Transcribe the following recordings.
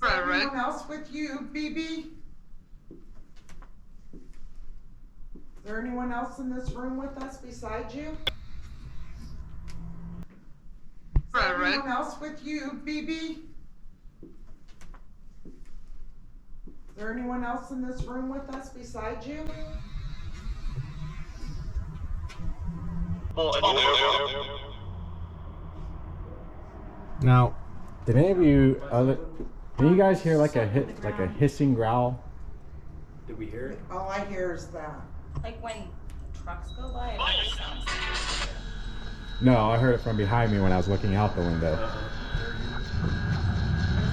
Anyone else with you, BB? Is there anyone else in this room with us besides you? Is there anyone else with you, BB? Is there anyone else in this room with us besides you? Now, did any of you guys hear like a hissing growl? Did we hear it? All I hear is that. Like when trucks go by, it always sounds like No, I heard it from behind me when I was looking out the window. Is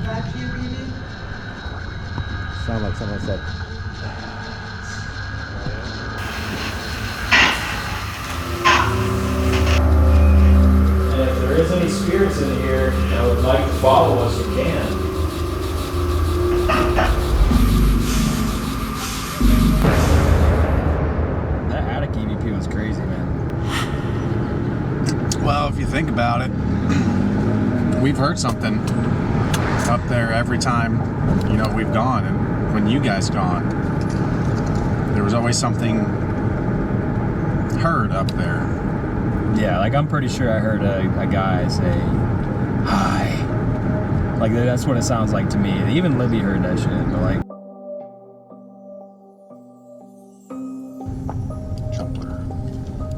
that you, BB? Sounded like someone said. And if there is any spirits in here that would like to follow us, you can. That attic EVP was crazy, man. Well, if you think about it, we've heard something up there every time, we've gone, and when you guys gone, there was always something heard up there. Yeah, like I'm pretty sure I heard a guy say, "Hi." Like that's what it sounds like to me. Even Libby heard that shit, but like.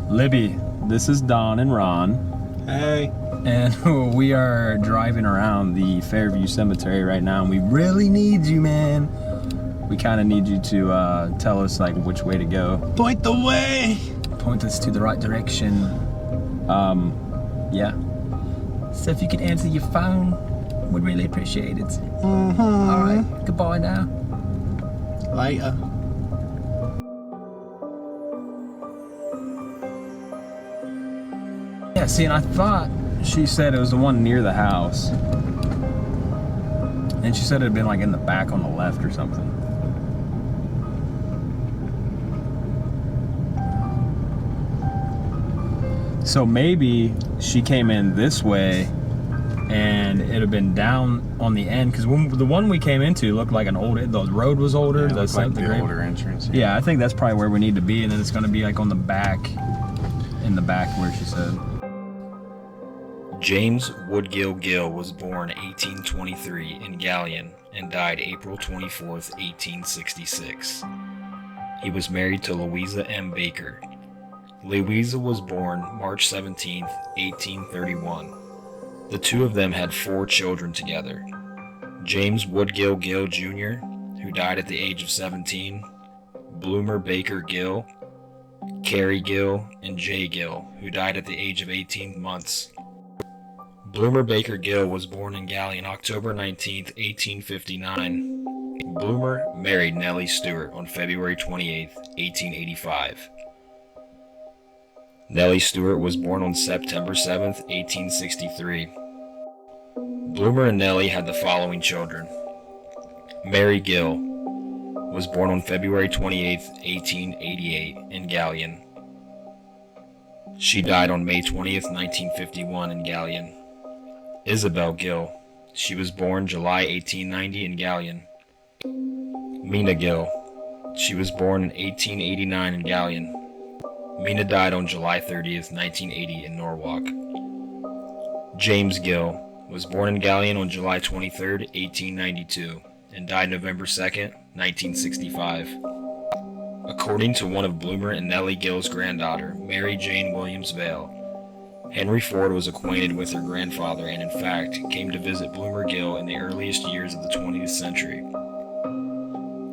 Libby, this is Don and Ron. Hey. And we are driving around the Fairview Cemetery right now, and we really need you, man. We kind of need you to tell us like which way to go. Point the way. Point us to the right direction. Yeah. So if you could answer your phone, we'd really appreciate it. Mm-hmm. All right. Goodbye now. Later. Yeah. See, and I thought she said it was the one near the house, and she said it had been like in the back on the left or something. So maybe she came in this way and it had been down on the end, because the one we came into looked like an old, the road was older. Yeah, looked like the older entrance. Yeah, I think that's probably where we need to be, and then it's going to be like on the back, in the back where she said. James Woodgill Gill was born 1823 in Galion and died April 24th, 1866. He was married to Louisa M. Baker. Louisa was born March 17, 1831. The two of them had 4 children together. James Woodgill Gill Jr., who died at the age of 17, Bloomer Baker Gill, Carrie Gill, and Jay Gill, who died at the age of 18 months. Bloomer Baker Gill was born in Galion October 19, 1859. Bloomer married Nellie Stewart on February 28, 1885. Nellie Stewart was born on September 7, 1863. Bloomer and Nellie had the following children. Mary Gill was born on February 28, 1888 in Galion. She died on May 20th, 1951 in Galion. Isabel Gill, she was born July 1890 in Galion. Mina Gill, she was born in 1889 in Galion. Mina died on July 30th, 1980 in Norwalk. James Gill was born in Galion on July 23rd, 1892, and died November 2nd, 1965. According to one of Bloomer and Nellie Gill's granddaughter, Mary Jane Williams Vale, Henry Ford was acquainted with her grandfather and in fact came to visit Bloomer Gill in the earliest years of the 20th century.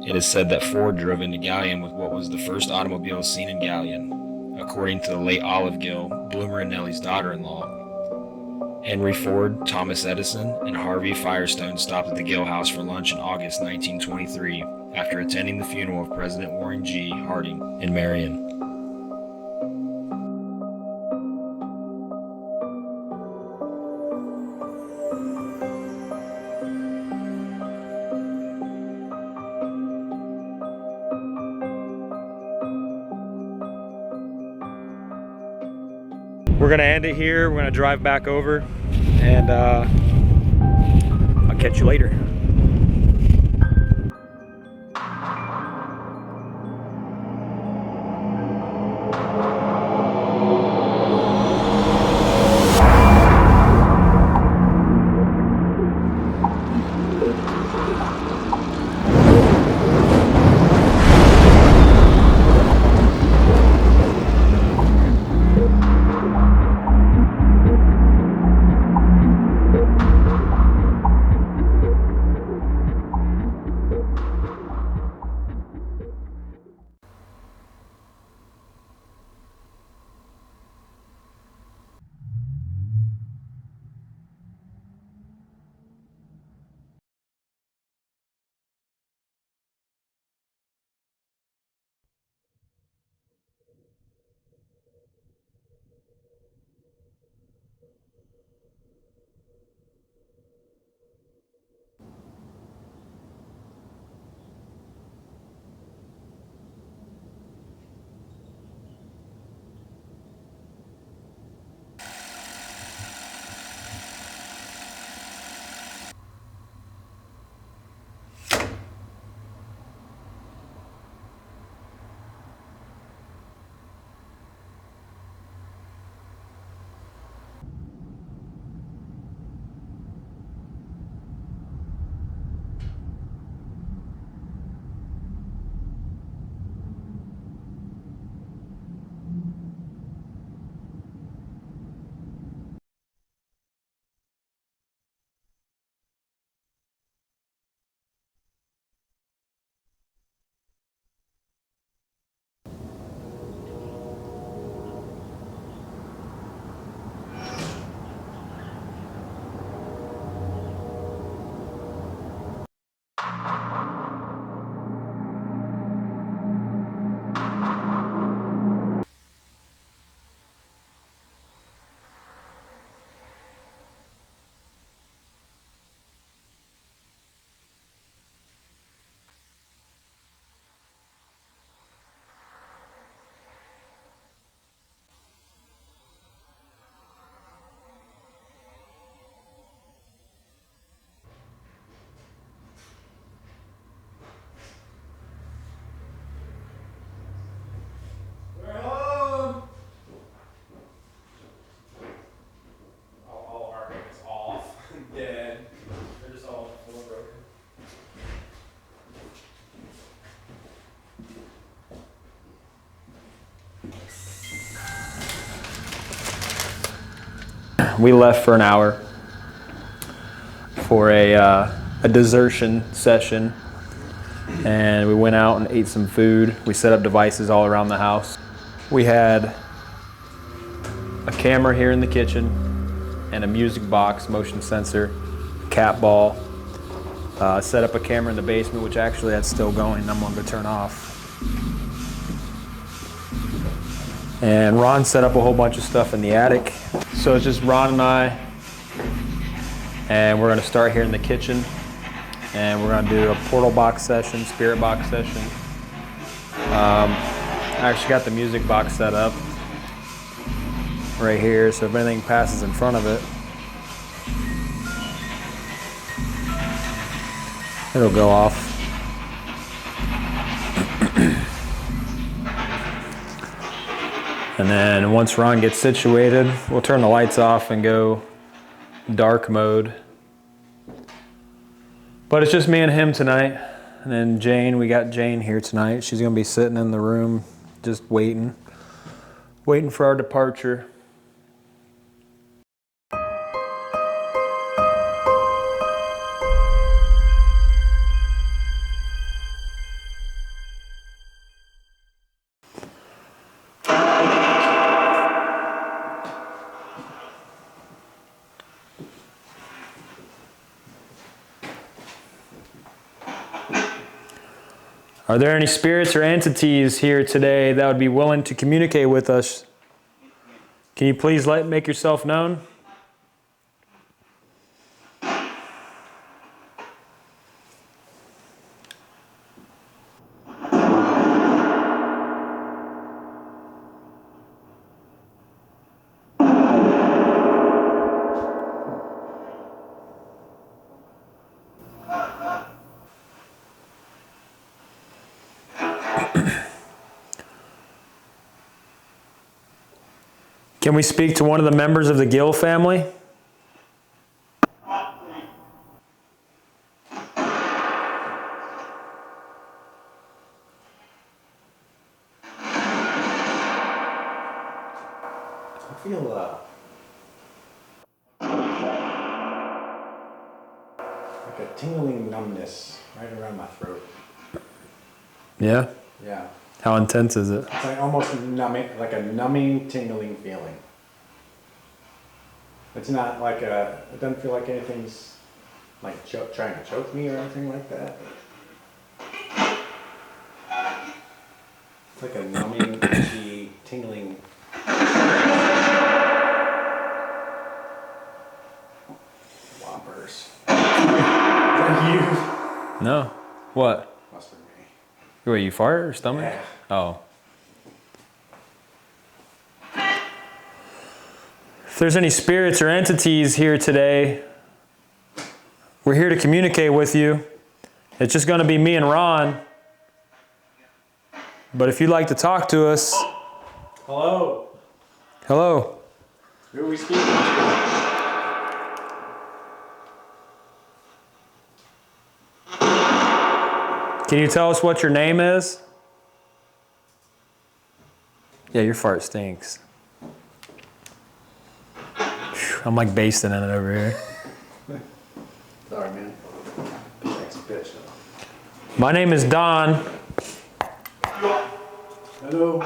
It is said that Ford drove into Galion with what was the first automobile seen in Galion. According to the late Olive Gill, Bloomer and Nellie's daughter-in-law. Henry Ford, Thomas Edison, and Harvey Firestone stopped at the Gill House for lunch in August 1923 after attending the funeral of President Warren G. Harding in Marion. We're gonna end it here. We're gonna drive back over, and I'll catch you later. We left for an hour for a desertion session, and we went out and ate some food. We set up devices all around the house. We had a camera here in the kitchen and a music box, motion sensor, cat ball. Set up a camera in the basement, which actually that's still going. I'm gonna go turn off. And Ron set up a whole bunch of stuff in the attic. So it's just Ron and I, and we're gonna start here in the kitchen, and we're gonna do a portal box session, spirit box session. I actually got the music box set up right here, so if anything passes in front of it, it'll go off. And then once Ron gets situated, we'll turn the lights off and go dark mode. But it's just me and him tonight. And then Jane, we got Jane here tonight. She's gonna be sitting in the room, just waiting for our departure. Are there any spirits or entities here today that would be willing to communicate with us? Can you please make yourself known? Can we speak to one of the members of the Gill family? I feel like a tingling numbness right around my throat. Yeah? Yeah. How intense is it? It's like almost numbing, like a numbing, tingling feeling. It's not like it doesn't feel like anything's like trying to choke me or anything like that. It's like a numbing, itchy, tingling. Whoppers. Is that you? No. What? Must have been me. Wait, you fart or stomach? Yeah. Oh. If there's any spirits or entities here today, we're here to communicate with you. It's just going to be me and Ron. But if you'd like to talk to us, Hello. hello. Who are we speaking to? Can you tell us what your name is? Yeah, your fart stinks. Phew, I'm like basting in it over here. Sorry, man. Thanks, bitch. My name is Don. Hello.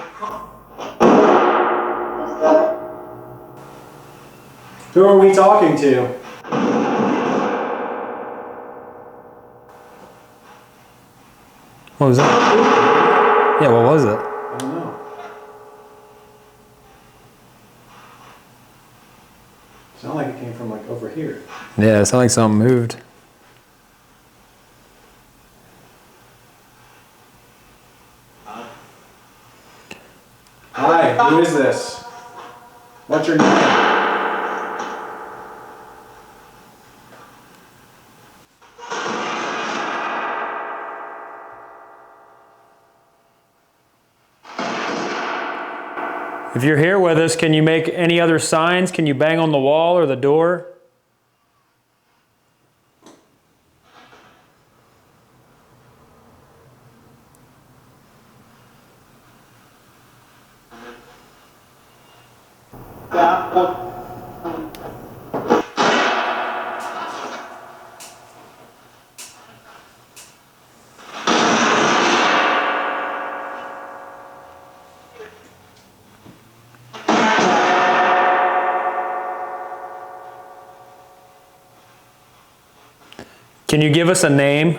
Who are we talking to? What was that? Yeah, what was it? I don't know. Sounded like it came from like over here. Yeah, it sounded like something moved. Hi, who is this? What's your name? If you're here with us, can you make any other signs? Can you bang on the wall or the door? Can you give us a name?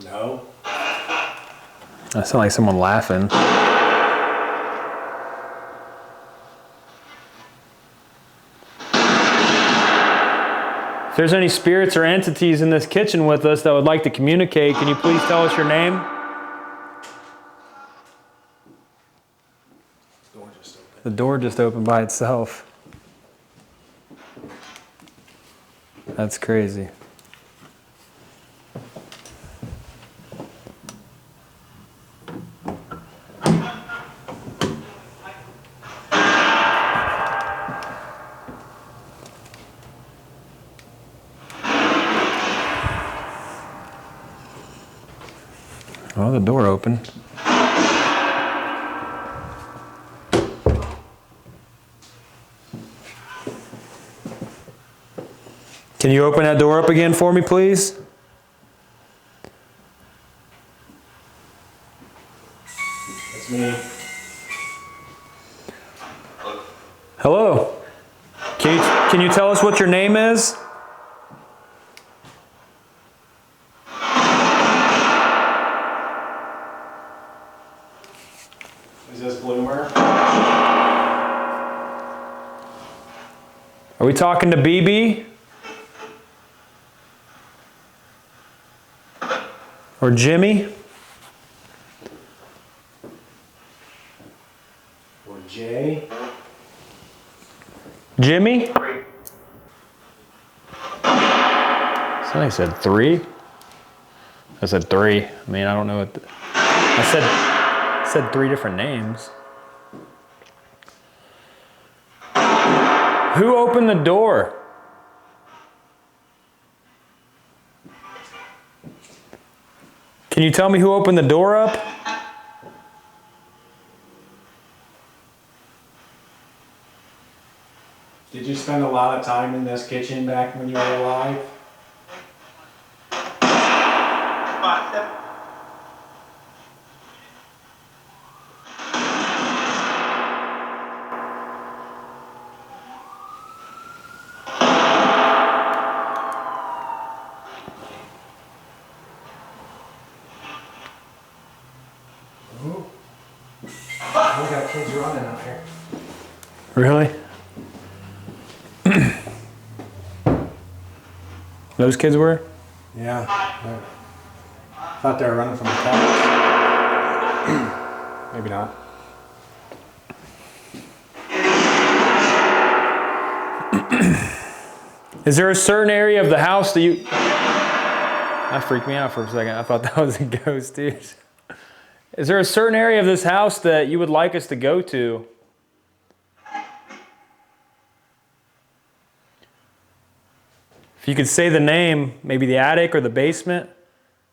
No. That sounds like someone laughing. If there's any spirits or entities in this kitchen with us that would like to communicate, can you please tell us your name? The door just opened by itself. That's crazy. Well, the door opened. Can you open that door up again for me, please? That's me. Hello. Can you tell us what your name is? Is this Bloomer? Are we talking to BB? Or Jimmy? Or Jay? Jimmy? Somebody said 3. I said 3. I mean, I don't know what. I said 3 different names. Who opened the door? Can you tell me who opened the door up? Did you spend a lot of time in this kitchen back when you were alive? We got kids running up here. Really? Those kids were? Yeah. I thought they were running from the cops. Maybe not. Is there a certain area of the house that you... That freaked me out for a second. I thought that was a ghost, dude. Is there a certain area of this house that you would like us to go to? If you could say the name, maybe the attic or the basement,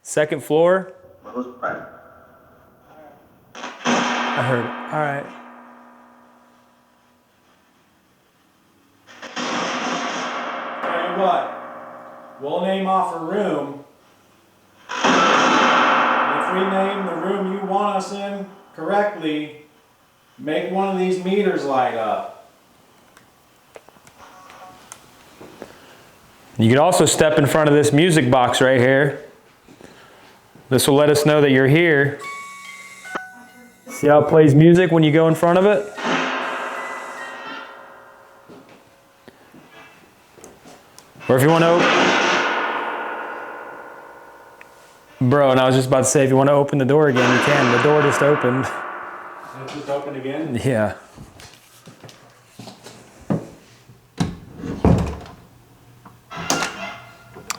second floor. I heard, all right. Tell you what, we'll name off a room. And if we name the room you want us in correctly, make one of these meters light up. You could also step in front of this music box right here. This will let us know that you're here. See how it plays music when you go in front of it? Or if you want to Bro, and I was just about to say, if you want to open the door again, you can. The door just opened. It just opened again? Yeah.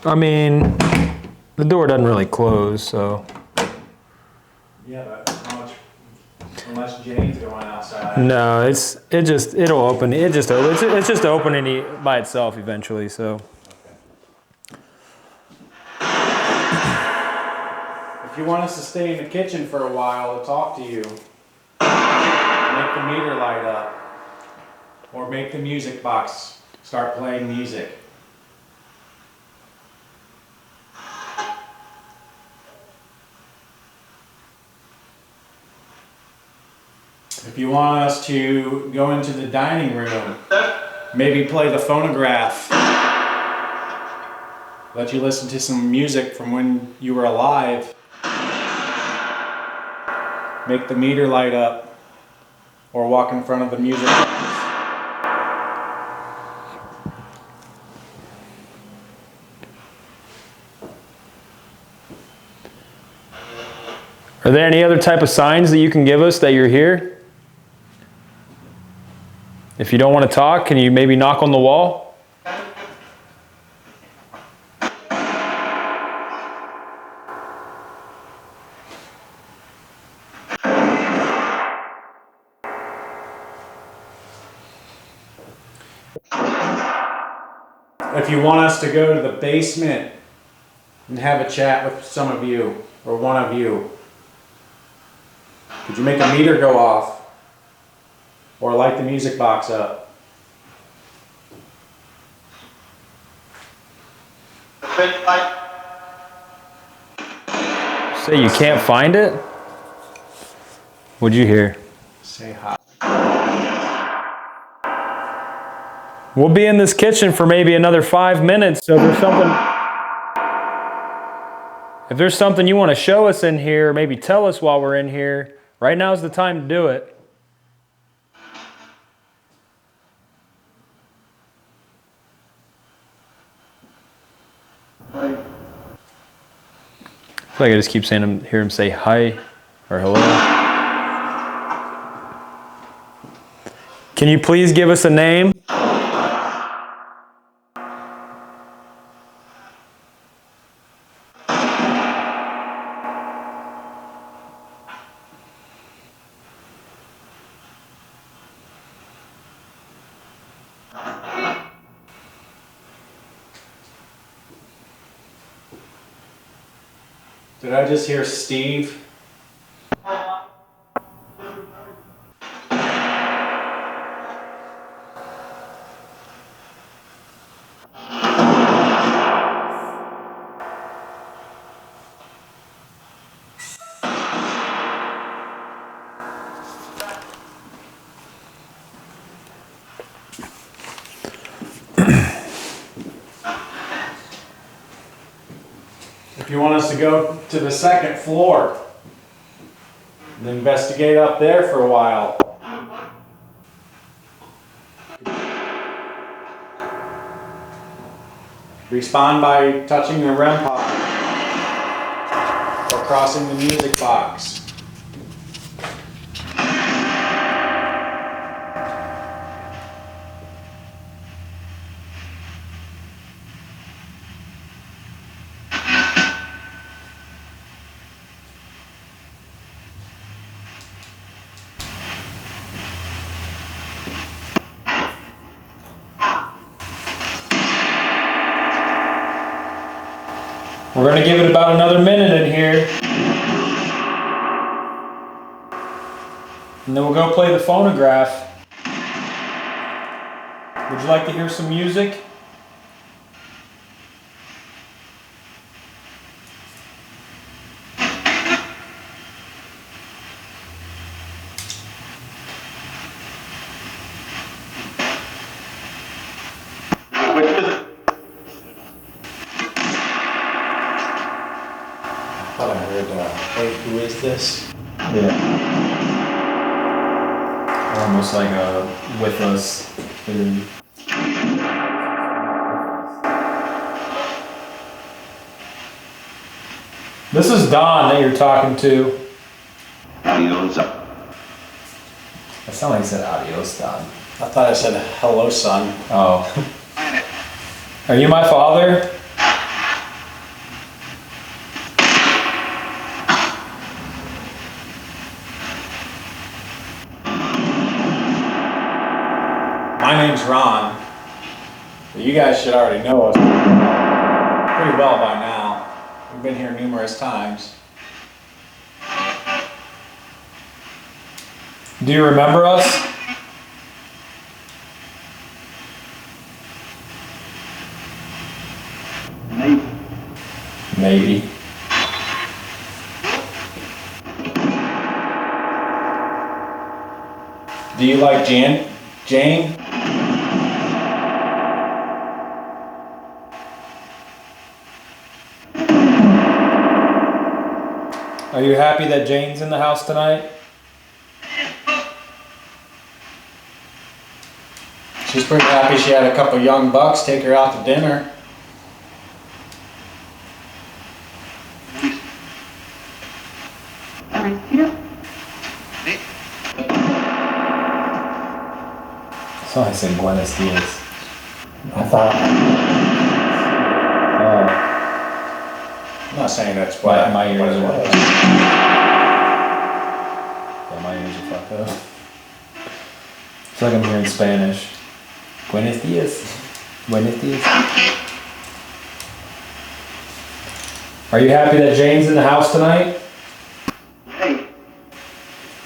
I mean, the door doesn't really close, so. Yeah, but how much, unless Jane's going outside. No, it'll open. It's just opening by itself eventually, so. If you want us to stay in the kitchen for a while to talk to you, make the meter light up, or make the music box start playing music. If you want us to go into the dining room, maybe play the phonograph, let you listen to some music from when you were alive, make the meter light up, or walk in front of the music box. Are there any other type of signs that you can give us that you're here? If you don't want to talk, can you maybe knock on the wall? If you want us to go to the basement and have a chat with some of you, or one of you, could you make a meter go off? Or light the music box up? Say you can't find it? What'd you hear? Say hi. We'll be in this kitchen for maybe another 5 minutes, so if there's something you want to show us in here, maybe tell us while we're in here, right now's the time to do it. I feel like I just keep hear him say hi or hello. Can you please give us a name? Did I just hear Steve? If you want us to go to the second floor and investigate up there for a while. Respond by touching the REM pod or crossing the music box. We're going to give it about another minute in here. And then we'll go play the phonograph. Would you like to hear some music? I thought I heard, wait, who is this? Yeah. Almost like a with us. This is Don that you're talking to. Adios. That sounded like you said adios, Don. I thought I said hello, son. Oh. Are you my father? My name's Ron. You guys should already know us pretty well by now. We've been here numerous times. Do you remember us? Maybe. Do you like Jane? Are you happy that Jane's in the house tonight? She's pretty happy she had a couple young bucks take her out to dinner. So I said Buenos Dias. I thought. I'm not saying that's My what ears it are. was. Yeah, my ears are fucked up. I feel like I'm hearing Spanish. Buenos Dias. Buenos Dias. Are you happy that Jane's in the house tonight? Hey.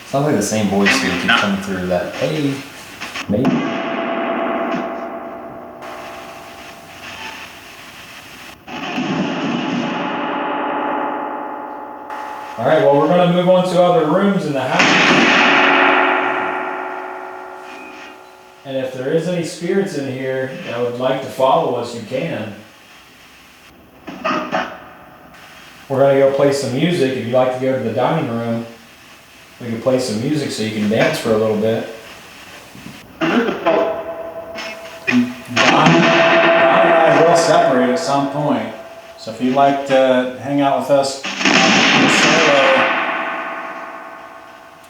Sounds like the same voice here keeps coming through that. Hey. Maybe. All right, well, we're going to move on to other rooms in the house. And if there is any spirits in here that would like to follow us, you can. We're going to go play some music. If you'd like to go to the dining room, we can play some music so you can dance for a little bit. Don and I will separate at some point. So if you'd like to hang out with us solo,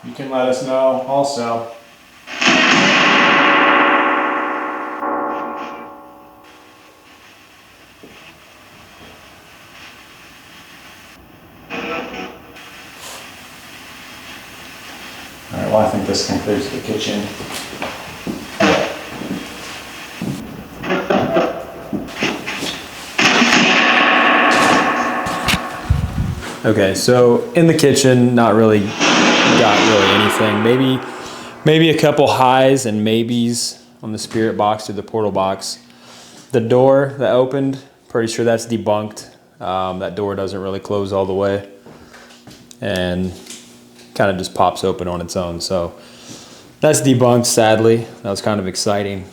you can let us know also. Alright, well I think this concludes the kitchen. Okay, so in the kitchen, not really got really anything. Maybe a couple highs and maybes on the spirit box through the portal box. The door that opened, pretty sure that's debunked. That door doesn't really close all the way and kind of just pops open on its own. So that's debunked, sadly. That was kind of exciting.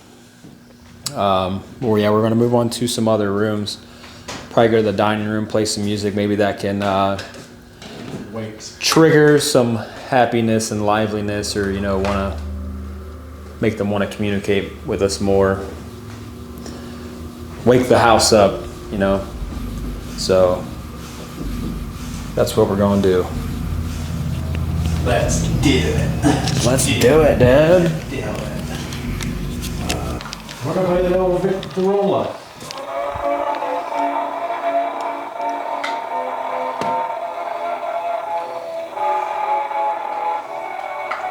Well, yeah, we're gonna move on to some other rooms. Probably go to the dining room, play some music. Maybe that can trigger some happiness and liveliness, or want to make them want to communicate with us more. Wake the house up, So that's what we're going to do. Let's do it. Let's do it, Dad. What about the old Victrola?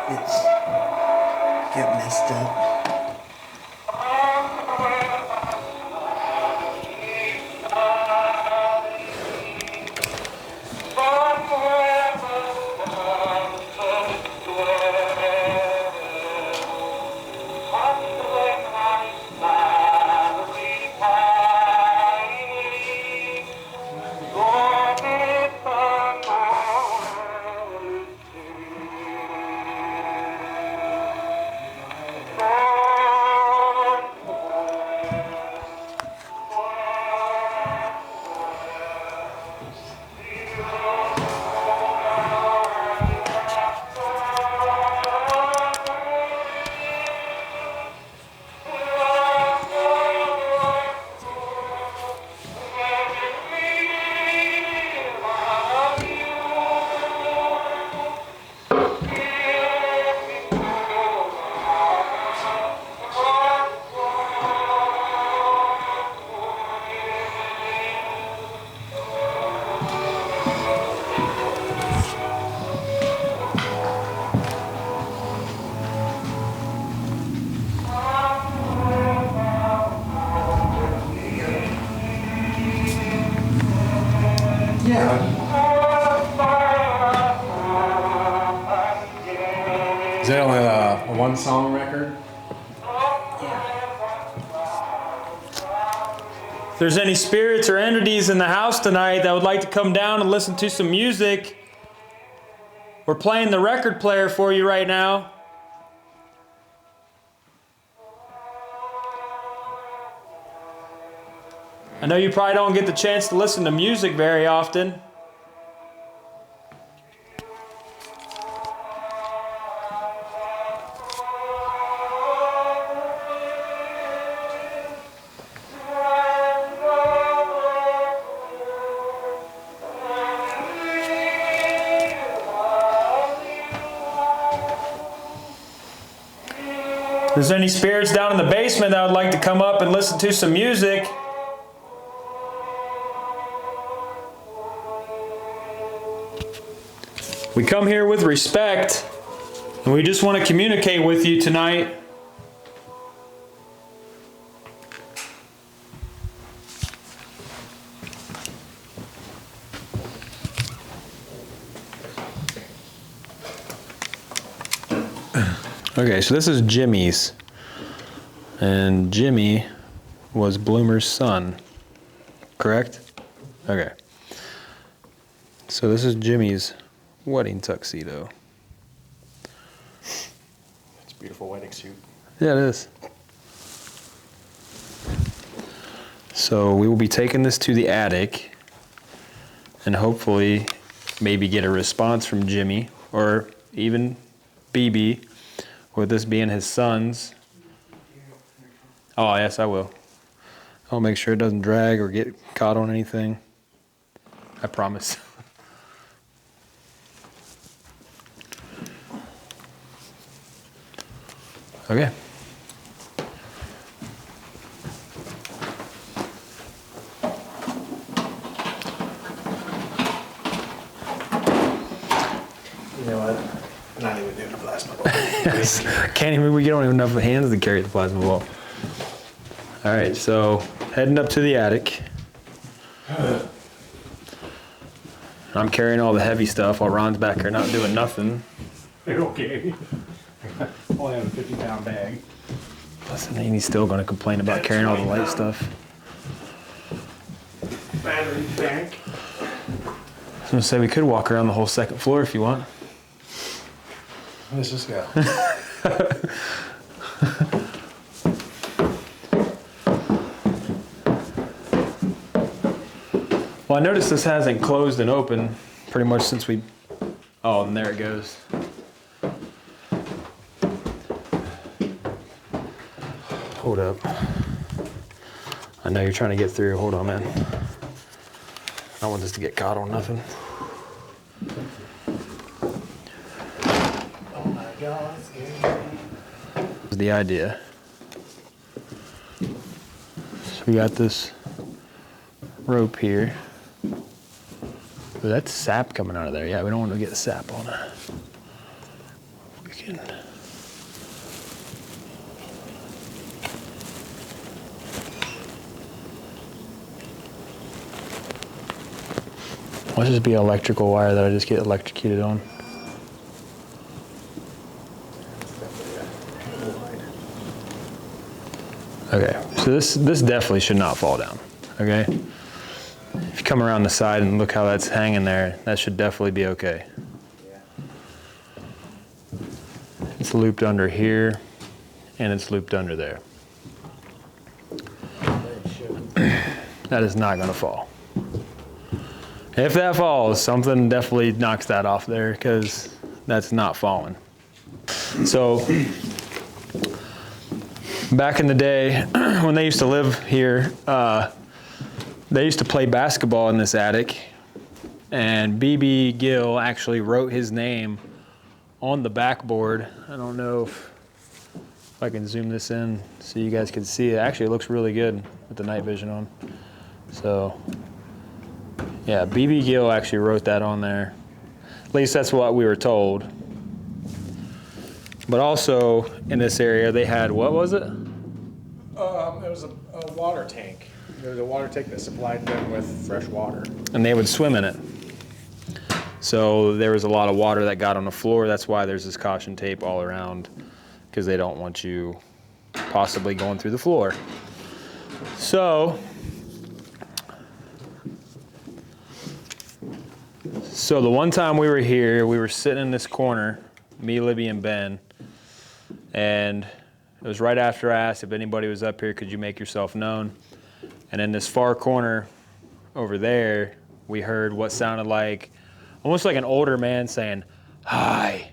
It's get messed up. Oh a one-song record? If there's any spirits or entities in the house tonight that would like to come down and listen to some music, we're playing the record player for you right now. I know you probably don't get the chance to listen to music very often. If there's any spirits down in the basement that would like to come up and listen to some music, we come here with respect, and we just want to communicate with you tonight. Okay, so this is Jimmy's, and Jimmy was Bloomer's son, correct? Okay. So this is Jimmy's wedding tuxedo. It's a beautiful wedding suit. Yeah, it is. So we will be taking this to the attic and hopefully maybe get a response from Jimmy or even BB, with this being his son's. Oh, yes, I will. I'll make sure it doesn't drag or get caught on anything. I promise. Okay. You know what? I'm not even doing a plasma ball. Yes. Can't even, we don't even have enough hands to carry the plasma ball. All right, so heading up to the attic. I'm carrying all the heavy stuff while Ron's back here not doing nothing. Okay. Only have a 50-pound bag. Listen, and he's still gonna complain about carrying all the light stuff. Battery bank. I was gonna say we could walk around the whole second floor if you want. Let's just go. Well, I noticed this hasn't closed and opened pretty much since we... Oh, and there it goes. Hold up. I know you're trying to get through. Hold on, man. I don't want this to get caught on nothing. Oh my God, it's scary. That's the idea. So we got this rope here. Ooh, that's sap coming out of there. Yeah, we don't want to get sap on it. We can. Watch this be an electrical wire that I just get electrocuted on. Okay, so this definitely should not fall down, okay? If you come around the side and look how that's hanging there, that should definitely be okay. It's looped under here, and it's looped under there. That is not gonna fall. If that falls, something definitely knocks that off there, because that's not falling. So, back in the day, when they used to live here, they used to play basketball in this attic, and BB Gill actually wrote his name on the backboard. I don't know if I can zoom this in so you guys can see it. Actually, it looks really good with the night vision on. So, yeah, BB Gill actually wrote that on there. At least that's what we were told. But also, in this area, they had, what was it? It was a water tank. There was a water tank that supplied them with fresh water. And they would swim in it. So there was a lot of water that got on the floor. That's why there's this caution tape all around, because they don't want you possibly going through the floor. So the one time we were here, we were sitting in this corner, me, Libby, and Ben, and it was right after I asked if anybody was up here, could you make yourself known? And in this far corner over there, we heard what sounded like almost like an older man saying, "Hi."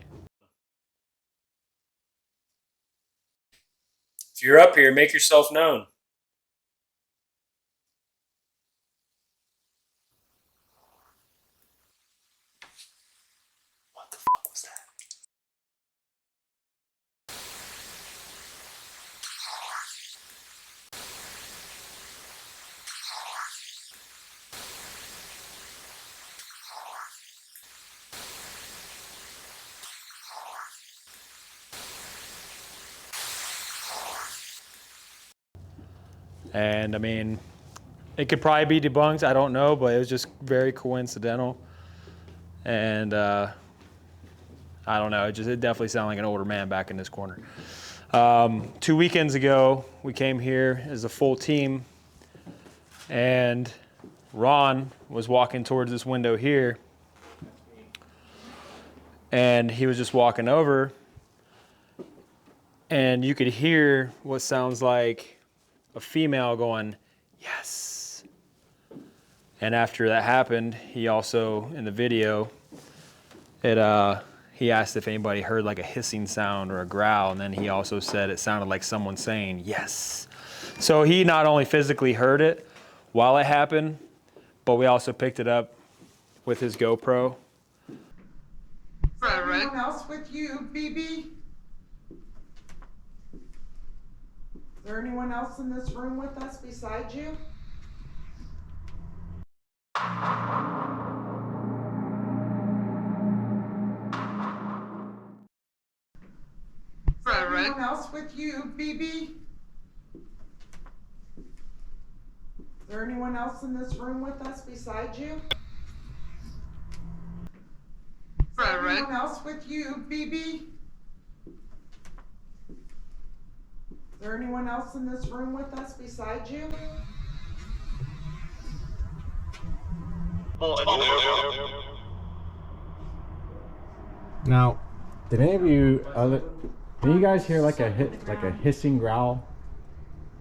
If you're up here, make yourself known. What the fuck was that? And I mean, it could probably be debunked, I don't know, but it was just very coincidental. And I don't know, it definitely sounded like an older man back in this corner. 2 weekends ago, we came here as a full team, and Ron was walking towards this window here, and he was just walking over, and you could hear what sounds like a female going, "Yes." And after that happened, he also, in the video, he asked if anybody heard like a hissing sound or a growl, and then he also said it sounded like someone saying, "Yes." So he not only physically heard it while it happened, but we also picked it up with his GoPro. Is there anyone else with you, BB? Is there anyone else in this room with us beside you? Is there anyone else with you, BB? Is there anyone else in this room with us beside you? Is there anyone else with you, BB? Is there anyone else in this room with us beside you? Now, did any of you did you guys hear like a hissing growl?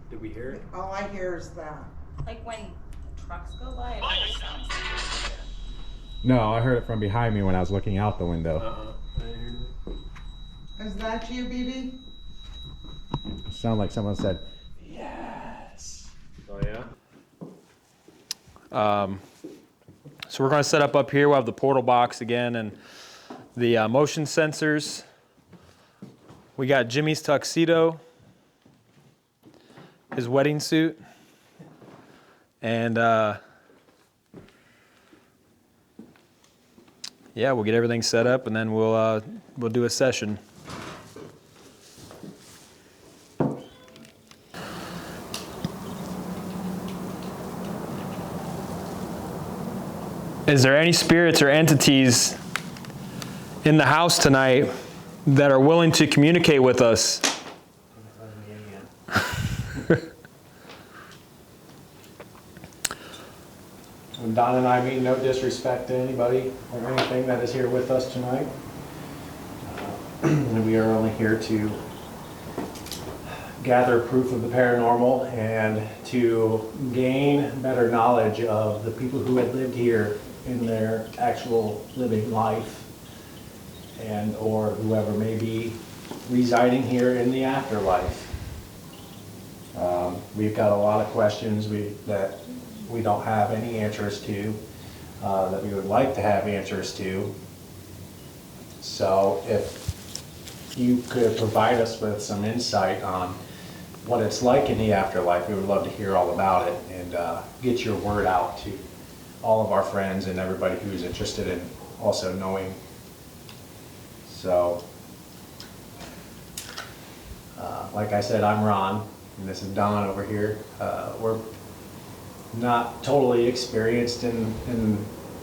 Did we hear it? All I hear is that. Like when trucks go by, it always sounds like No, I heard it from behind me when I was looking out the window. Is that you, BB? It sounded like someone said, "Yes." Oh yeah. So we're going to set up here. We'll have the portal box again and the motion sensors. We got Jimmy's tuxedo, his wedding suit, and yeah, we'll get everything set up and then we'll do a session. Is there any spirits or entities in the house tonight that are willing to communicate with us? Don and I mean no disrespect to anybody or anything that is here with us tonight. And we are only here to gather proof of the paranormal and to gain better knowledge of the people who had lived here in their actual living life, and or whoever may be residing here in the afterlife. We've got a lot of questions that we don't have any answers to, that we would like to have answers to. So if you could provide us with some insight on what it's like in the afterlife, we would love to hear all about it and get your word out to all of our friends and everybody who's interested in also knowing. So, like I said, I'm Ron, and this is Don over here. We're not totally experienced in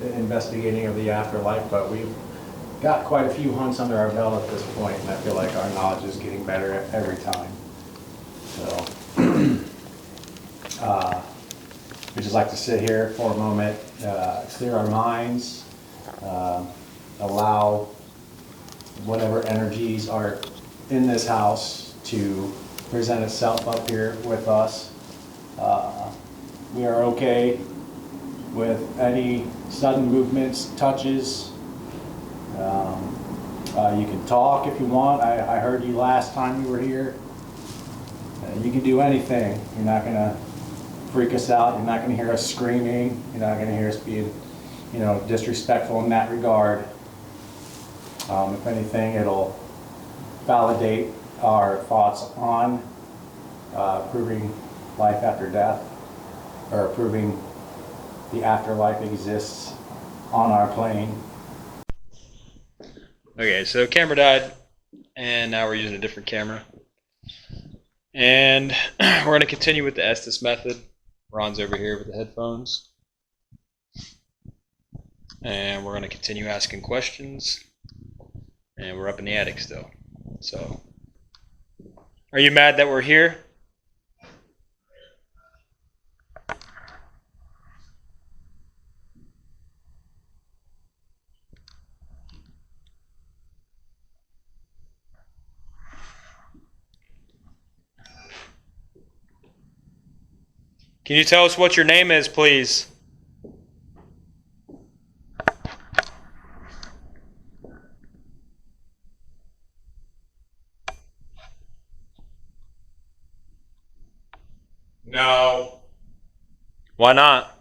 investigating of the afterlife, but we've got quite a few hunts under our belt at this point, and I feel like our knowledge is getting better every time. So, we just like to sit here for a moment, clear our minds, allow whatever energies are in this house to present itself up here with us. We are okay with any sudden movements, touches. You can talk if you want. I heard you last time you were here. You can do anything. You're not going to freak us out. You're not going to hear us screaming. You're not going to hear us being, disrespectful in that regard. If anything, it'll validate our thoughts on proving life after death, or proving the afterlife exists on our plane. Okay, so camera died, and now we're using a different camera. And we're going to continue with the Estes method. Ron's over here with the headphones. And we're going to continue asking questions. And we're up in the attic still. So, are you mad that we're here? Can you tell us what your name is, please? No. Why not?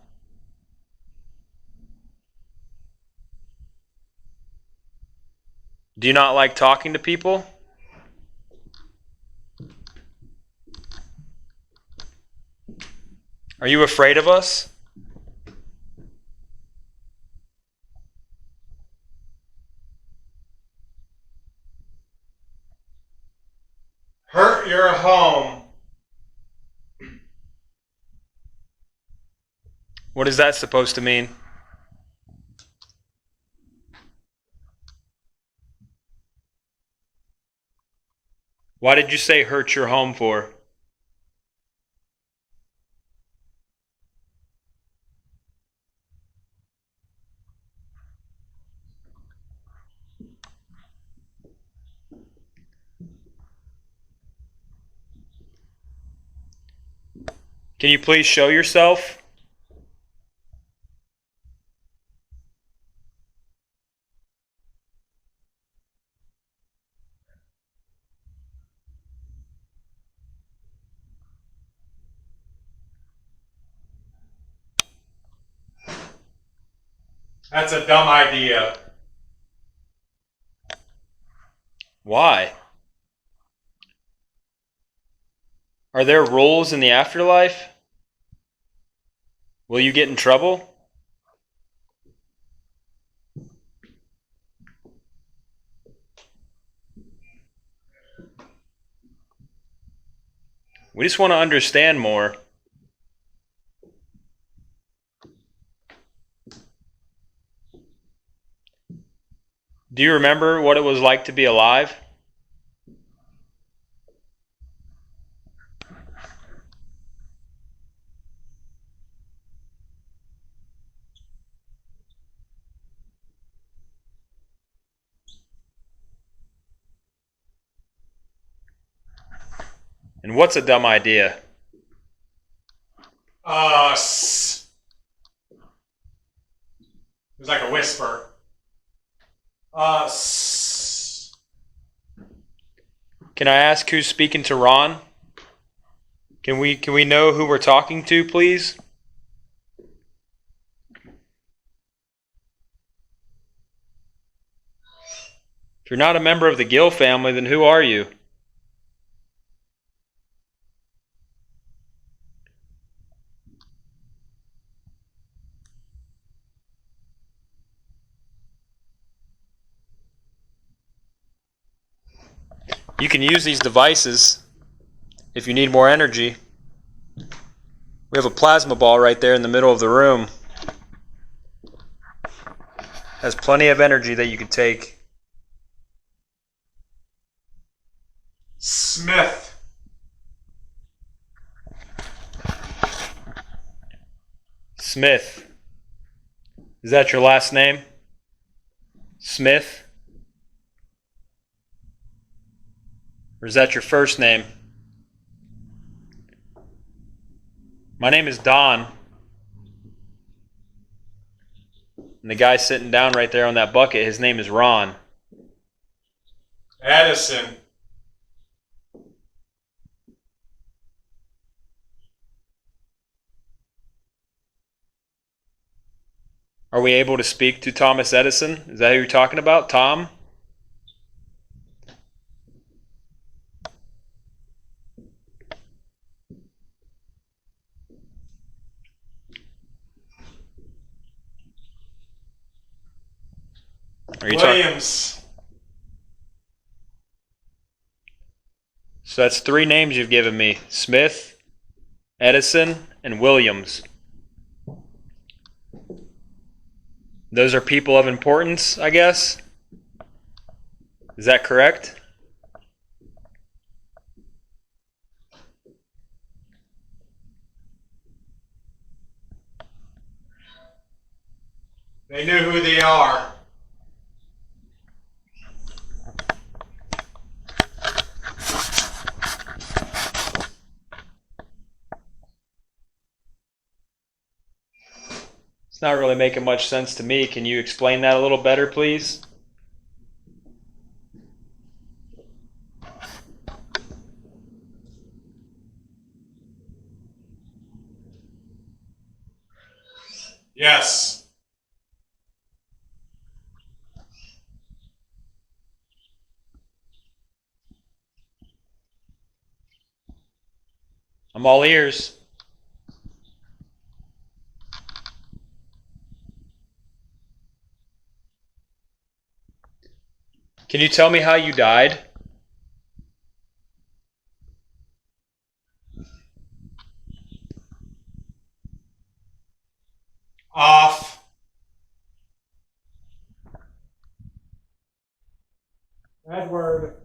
Do you not like talking to people? Are you afraid of us? Hurt your home. What is that supposed to mean? Why did you say hurt your home for? Can you please show yourself? That's a dumb idea. Why? Are there rules in the afterlife? Will you get in trouble? We just want to understand more. Do you remember what it was like to be alive? And what's a dumb idea? It was like a whisper. Can I ask who's speaking to Ron? Can we know who we're talking to, please? If you're not a member of the Gill family, then who are you? You can use these devices if you need more energy. We have a plasma ball right there in the middle of the room. has plenty of energy that you could take. Smith. Smith. Is that your last name? Smith? Or is that your first name? My name is Don. And the guy sitting down right there on that bucket, his name is Ron. Madison. Are we able to speak to Thomas Edison? Is that who you're talking about? Tom? Are you Williams. So that's 3 names you've given me. Smith, Edison, and Williams. Those are people of importance, I guess? Is that correct? They knew who they are. It's not really making much sense to me. Can you explain that a little better, please? Yes. I'm all ears. Can you tell me how you died? Off. Edward.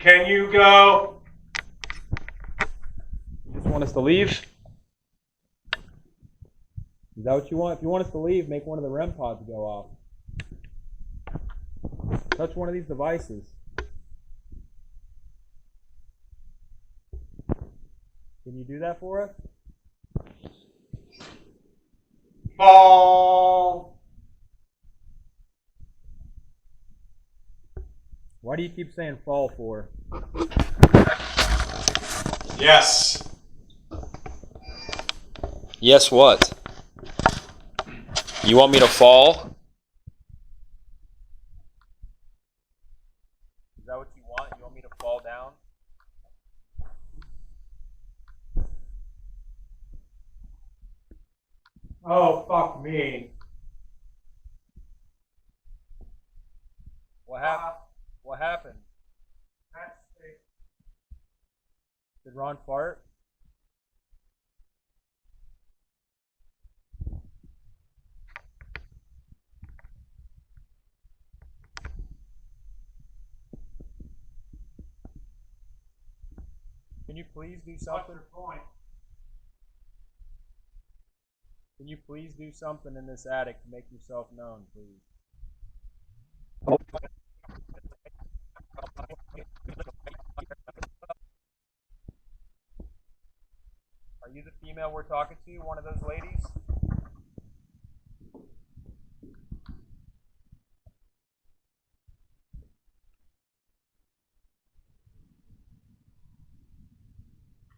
Can you go? You just want us to leave? Is that what you want? If you want us to leave, make one of the REM pods go off. Touch one of these devices. Can you do that for us? Ball. Why do you keep saying fall for? Yes. Yes, what? You want me to fall? Is that what you want? You want me to fall down? Oh, fuck me. What happened? What happened? Did Ron fart? Can you please do something? Can you please do something in this attic to make yourself known, please? Are you the female we're talking to? One of those ladies?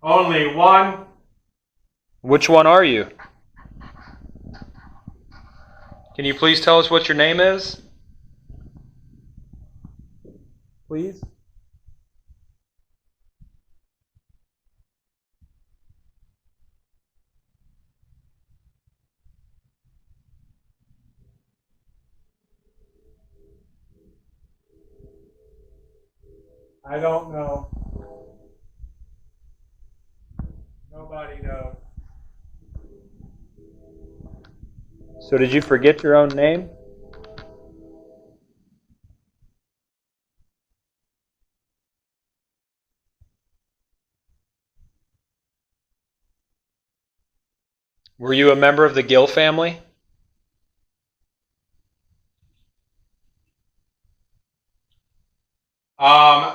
Only one. Which one are you? Can you please tell us what your name is? Please? I don't know. Nobody knows. So did you forget your own name? Were you a member of the Gill family?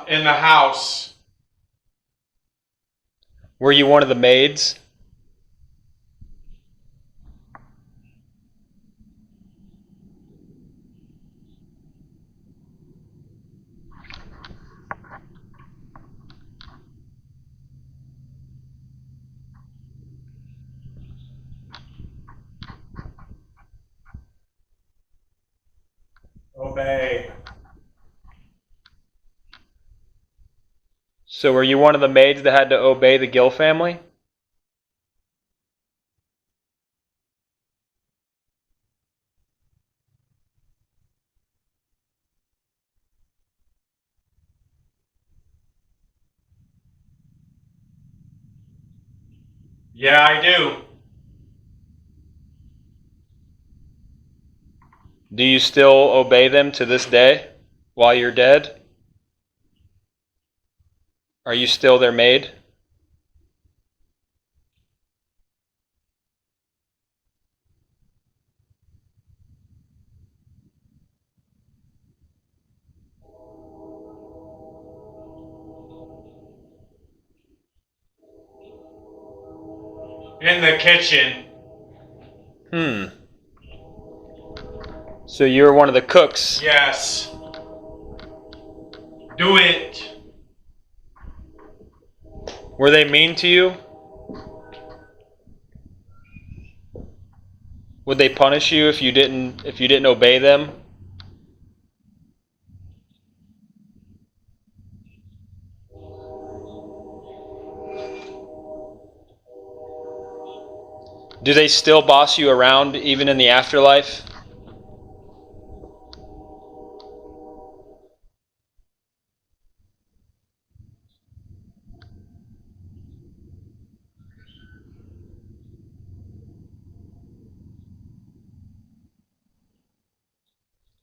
In the house. Were you one of the maids? Obey. So were you one of the maids that had to obey the Gill family? Yeah, I do. Do you still obey them to this day while you're dead? Are you still their maid? In the kitchen. So you're one of the cooks. Yes. Do it. Were they mean to you? Would they punish you if you didn't obey them? Do they still boss you around even in the afterlife?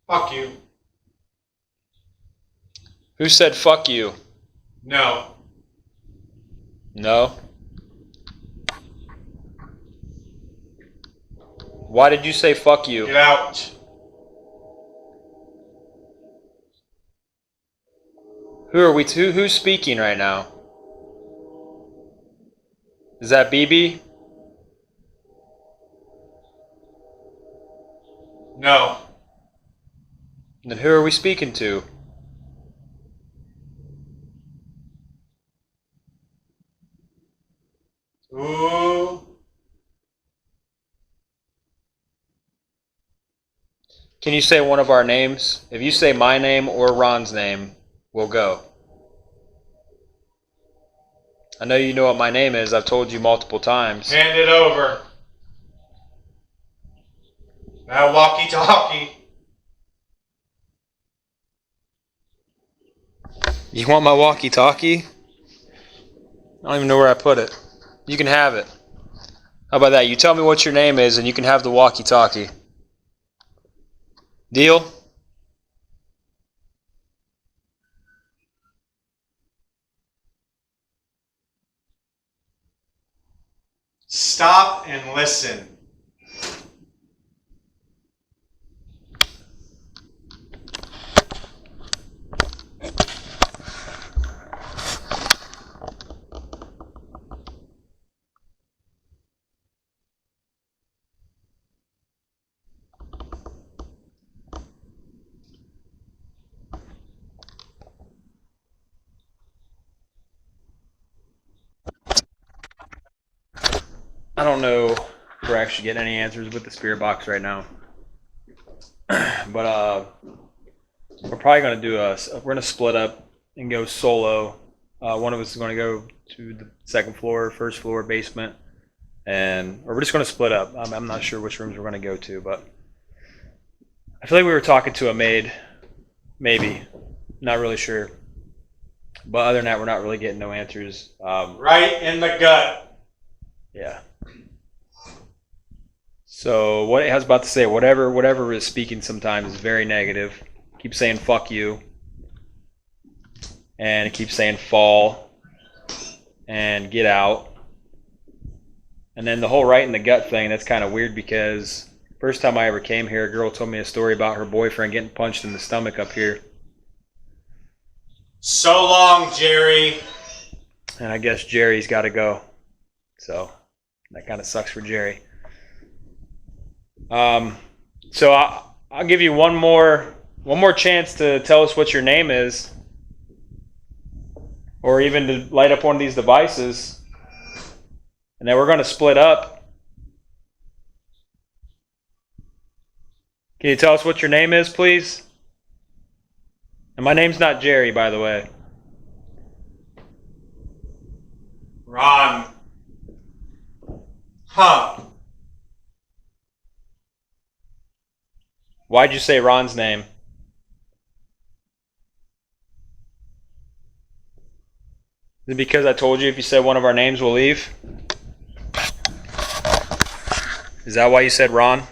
Fuck you. Who said fuck you? No. No? Why did you say fuck you? Get out. Who's speaking right now? Is that BB? No. Then who are we speaking to? Ooh. Can you say one of our names? If you say my name or Ron's name, we'll go. I know you know what my name is. I've told you multiple times. Hand it over. That walkie-talkie. You want my walkie-talkie? I don't even know where I put it. You can have it. How about that? You tell me what your name is and you can have the walkie-talkie. Deal? Stop and listen. I don't know if we're actually getting any answers with the spirit box right now. But we're probably going to we're going to split up and go solo. One of us is going to go to the second floor, first floor, basement, or we're just going to split up. I'm not sure which rooms we're going to go to, but I feel like we were talking to a maid, maybe, not really sure. But other than that, we're not really getting no answers. Right in the gut. Yeah. So what I was about to say, whatever is speaking sometimes is very negative. Keep saying fuck you. And it keeps saying fall. And get out. And then the whole right in the gut thing, that's kind of weird because first time I ever came here, a girl told me a story about her boyfriend getting punched in the stomach up here. So long, Jerry. And I guess Jerry's got to go. So that kind of sucks for Jerry. So I'll give you one more chance to tell us what your name is, or even to light up one of these devices, and then we're going to split up. Can you tell us what your name is, please? And my name's not Jerry, by the way. Ron. Huh. Why'd you say Ron's name? Is it because I told you if you said one of our names, we'll leave? Is that why you said Ron?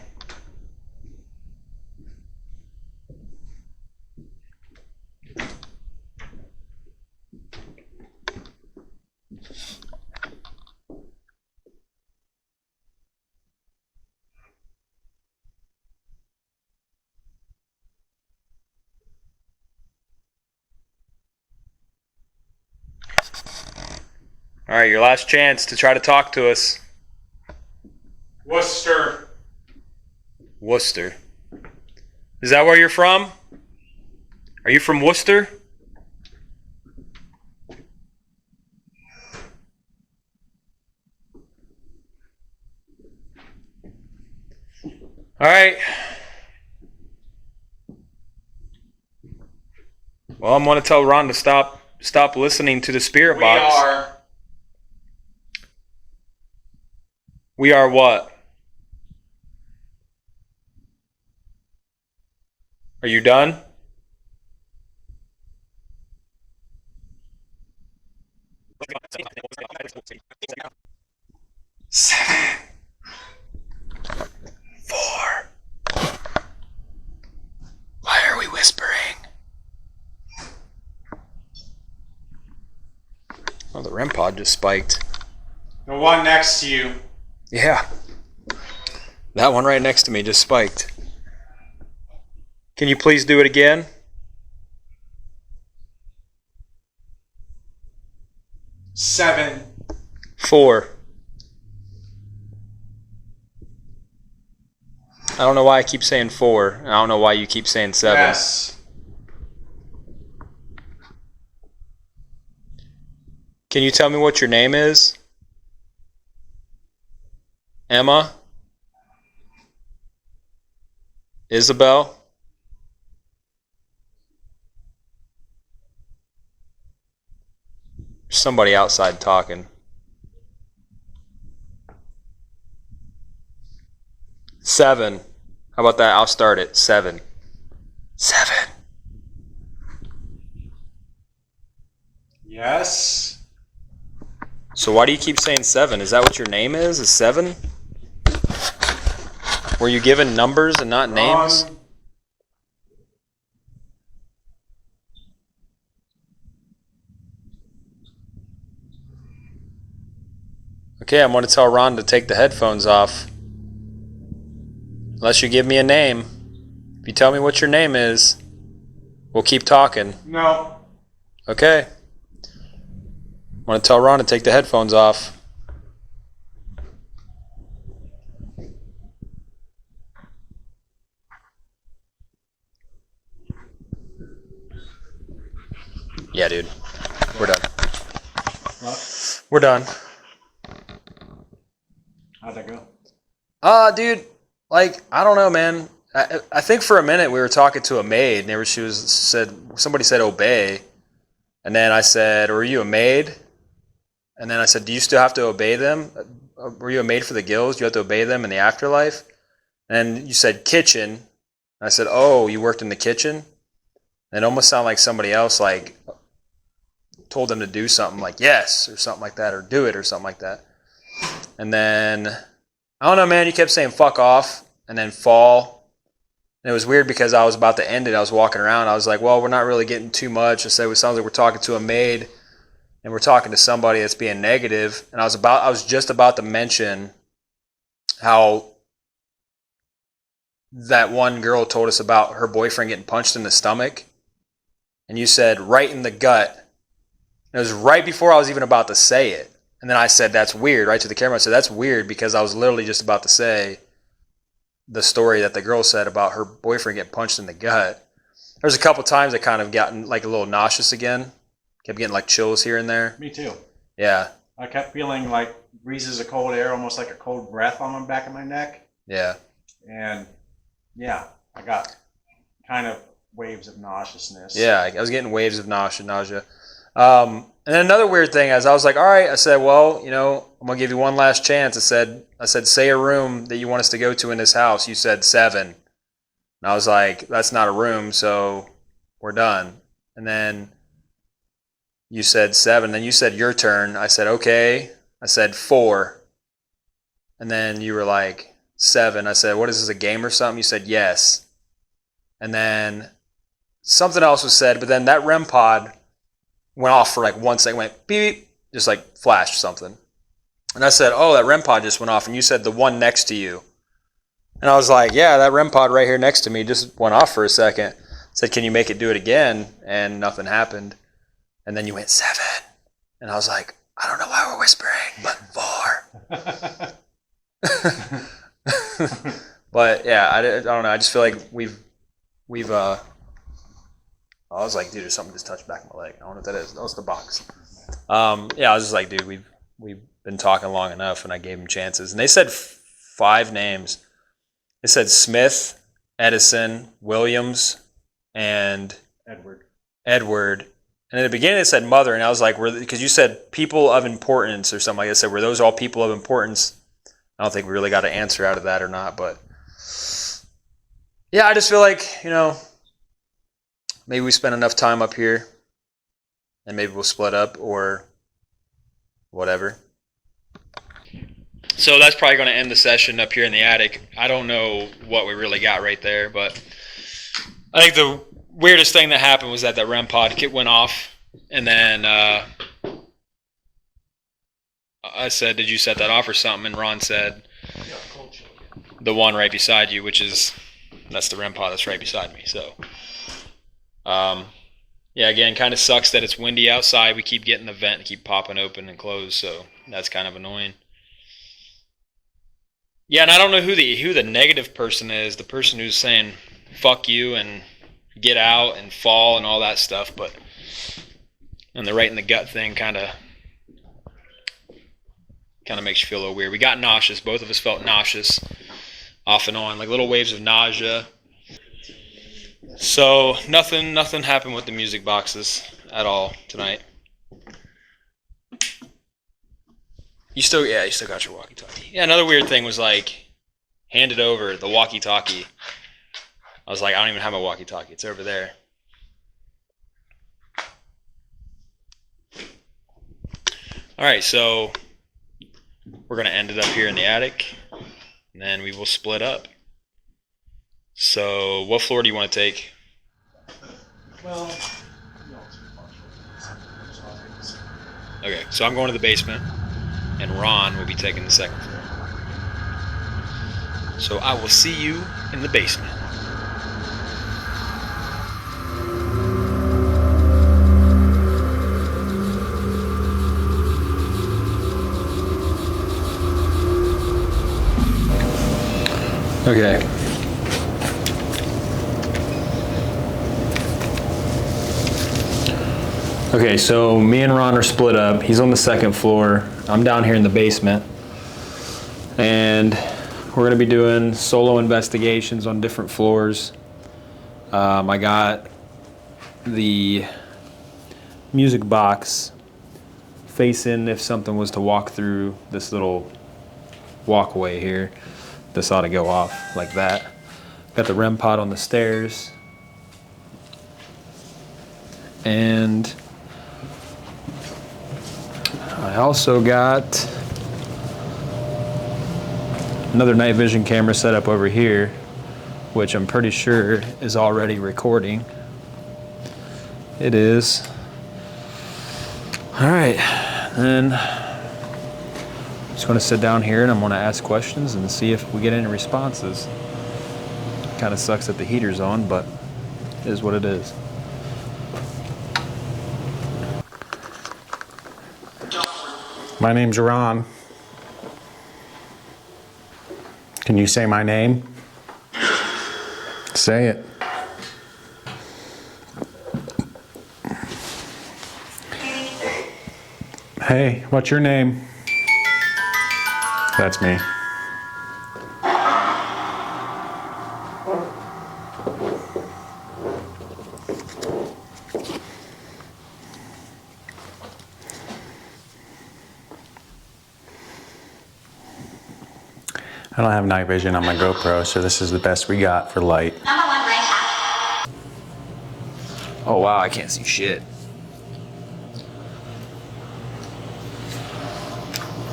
All right, your last chance to try to talk to us. Worcester. Worcester. Is that where you're from? Are you from Worcester? All right. Well, I'm going to tell Ron to stop listening to the spirit box. We are what? Are you done? Seven. 4. Why are we whispering? Oh, the REM pod just spiked. The one next to you. Yeah. That one right next to me just spiked. Can you please do it again? 7. 4. I don't know why I keep saying 4. And I don't know why you keep saying 7. Yes. Can you tell me what your name is? Emma? Isabel? There's somebody outside talking. 7. How about that? I'll start it. 7. 7. Yes. So why do you keep saying 7? Is that what your name is? Is 7? Were you given numbers and not names? Okay, I'm going to tell Ron to take the headphones off. Unless you give me a name. If you tell me what your name is, we'll keep talking. No. Okay. I'm going to tell Ron to take the headphones off. Yeah, dude. We're done. What? We're done. How'd that go? Dude, like, I don't know, man. I think for a minute we were talking to a maid, and somebody said obey, and then I said, "Were you a maid?" And then I said, "Do you still have to obey them? Were you a maid for the Gills? Do you have to obey them in the afterlife?" And you said kitchen. And I said, "Oh, you worked in the kitchen?" And it almost sounded like somebody else like told them to do something like yes or something like that, or do it or something like that. And then I don't know, man. You kept saying fuck off and then fall. And it was weird because I was about to end it. I was walking around. I was like, well, we're not really getting too much. I said, it sounds like we're talking to a maid and we're talking to somebody that's being negative. And I was just about to mention how that one girl told us about her boyfriend getting punched in the stomach. And you said right in the gut. And it was right before I was even about to say it. And then I said, that's weird, right to the camera. I said, that's weird because I was literally just about to say the story that the girl said about her boyfriend getting punched in the gut. There's a couple times I kind of gotten like a little nauseous again. Kept getting like chills here and there. Me too. Yeah. I kept feeling like breezes of cold air, almost like a cold breath on the back of my neck. Yeah. And yeah, I got kind of waves of nauseousness. Yeah, I was getting waves of nausea. And then another weird thing is I was like, all right, I said, well, I'm going to give you one last chance. I said, say a room that you want us to go to in this house. You said 7. And I was like, that's not a room, so we're done. And then you said 7. Then you said your turn. I said, okay. I said 4. And then you were like 7. I said, what is this, a game or something? You said yes. And then something else was said, but then that REM pod went off for like 1 second, went beep, just like flashed something. And I said, oh, that REM pod just went off. And you said the one next to you. And I was like, yeah, that REM pod right here next to me just went off for a second. I said, can you make it do it again? And nothing happened. And then you went 7. And I was like, I don't know why we're whispering, but 4. But yeah, I don't know. I just feel like we've I was like, dude, there's something just touched back my leg. I don't know what that is. That was the box. Yeah, I was just like, dude, we've been talking long enough, and I gave them chances. And they said 5 names. They said Smith, Edison, Williams, and Edward. And in the beginning, it said mother, and I was like, because you said people of importance or something like that. I said, were those all people of importance? I don't think we really got an answer out of that or not, but yeah, I just feel like, maybe we spend enough time up here and maybe we'll split up or whatever. So that's probably going to end the session up here in the attic. I don't know what we really got right there, but I think the weirdest thing that happened was that REM pod kit went off, and then I said, did you set that off or something? And Ron said, the one right beside you, that's the REM pod that's right beside me. So, yeah, again, kind of sucks that it's windy outside. We keep getting the vent to keep popping open and closed, so that's kind of annoying. Yeah, and I don't know who the negative person is, the person who's saying fuck you and get out and fall and all that stuff, and the right in the gut thing kind of makes you feel a little weird. We got nauseous. Both of us felt nauseous off and on, like little waves of nausea. So nothing happened with the music boxes at all tonight. You still got your walkie-talkie. Yeah, another weird thing was like, handed over the walkie-talkie. I was like, I don't even have my walkie-talkie. It's over there. All right, so we're going to end it up here in the attic, and then we will split up. So what floor do you want to take? Well, Okay, so I'm going to the basement, and Ron will be taking the second floor. So I will see you in the basement. Okay. Okay, so me and Ron are split up. He's on the second floor. I'm down here in the basement. And we're gonna be doing solo investigations on different floors. I got the music box facing if something was to walk through this little walkway here. This ought to go off like that. Got the REM pod on the stairs. And I also got Another night vision camera set up over here, which I'm pretty sure is already recording. It is. All right, then I'm just gonna sit down here and I'm gonna ask questions and see if we get any responses. Kind of sucks that the heater's on, but it is what it is. My name's Ron. Can you say my name? Say it. Hey, what's your name? That's me. I don't have night vision on my GoPro, so this is the best we got for light. Oh wow, I can't see shit.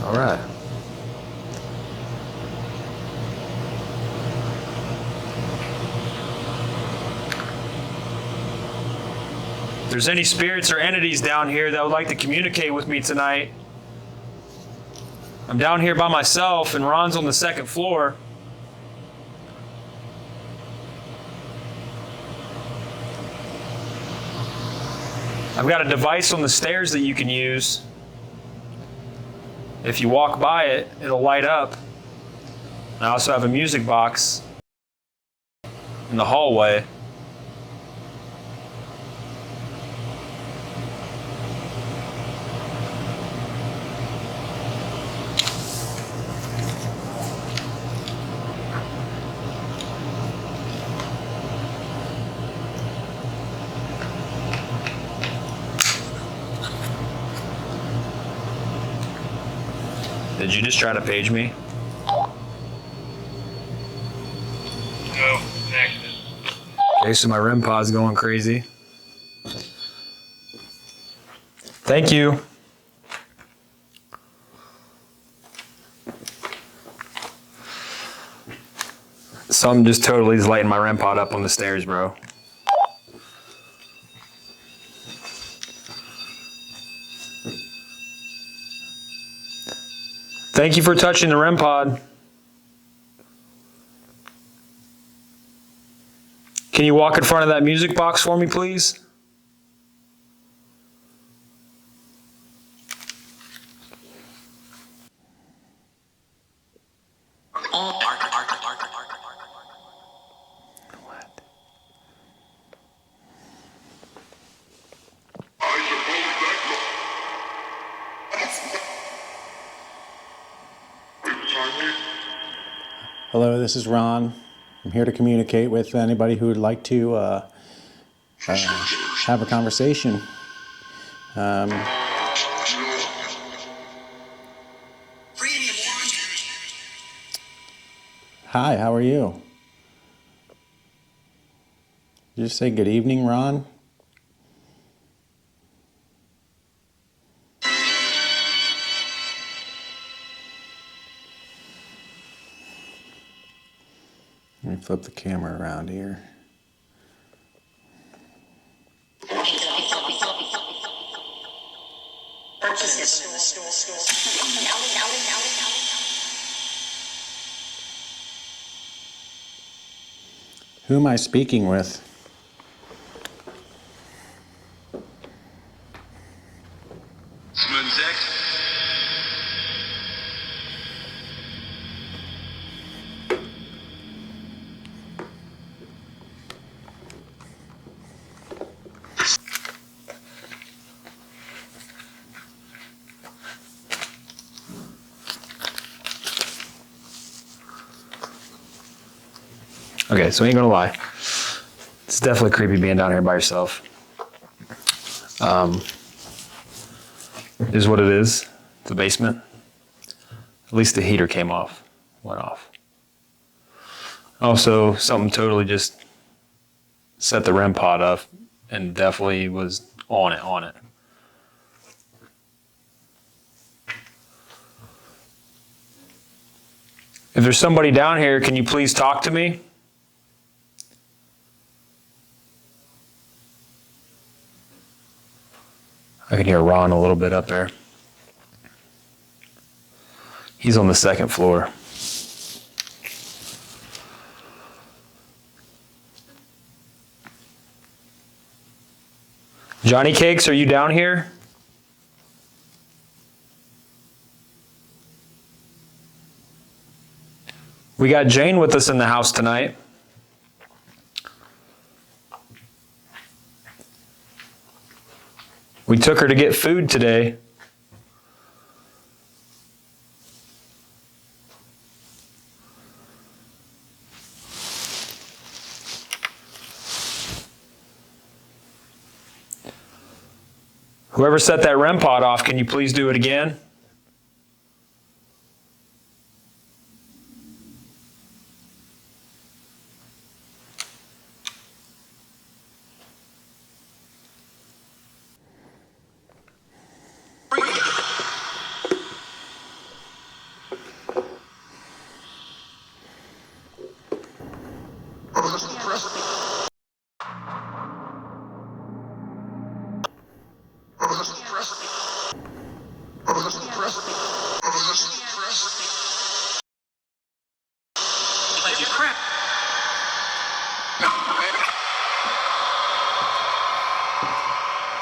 All right. If there's any spirits or entities down here that would like to communicate with me tonight, I'm down here by myself and Ron's on the second floor. I've got a device on the stairs that you can use. If you walk by it, it'll light up. I also have a music box in the hallway. Did you just try to page me? No, accident. Okay, so my REM pod's going crazy. Thank you. Something just totally is lighting my REM pod up on the stairs, bro. Thank you for touching the REM pod. Can you walk in front of that music box for me, please? Hello, this is Ron. I'm here to communicate with anybody who would like to have a conversation. Hi, how are you? Did you just say good evening, Ron? Let me flip the camera around here. Who am I speaking with? Okay, so I ain't gonna lie. It's definitely creepy being down here by yourself. Is what it is. It's a basement. At least the heater went off. Also, something totally just set the REM pod up and definitely was on it. If there's somebody down here, can you please talk to me? I can hear Ron a little bit up there. He's on the second floor. Johnny Cakes, are you down here? We got Jane with us in the house tonight. We took her to get food today. Whoever set that REM pod off, can you please do it again?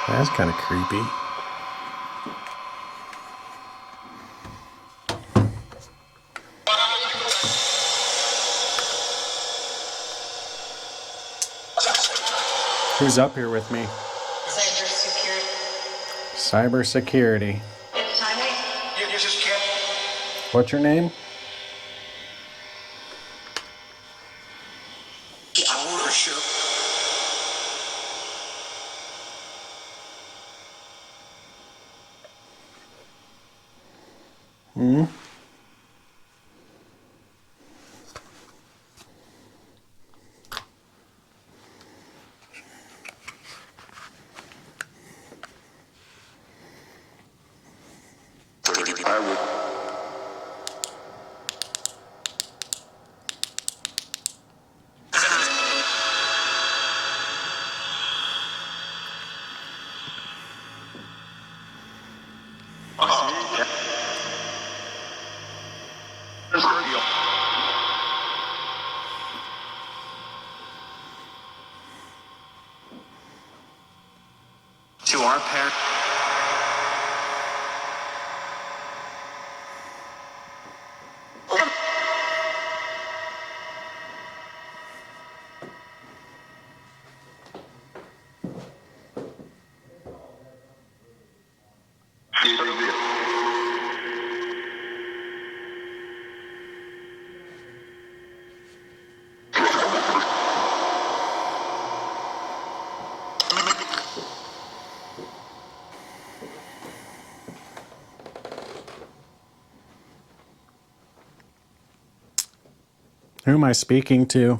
That's kind of creepy. Who's up here with me? Cybersecurity. What's your name? Hmm? To our parents. Who am I speaking to?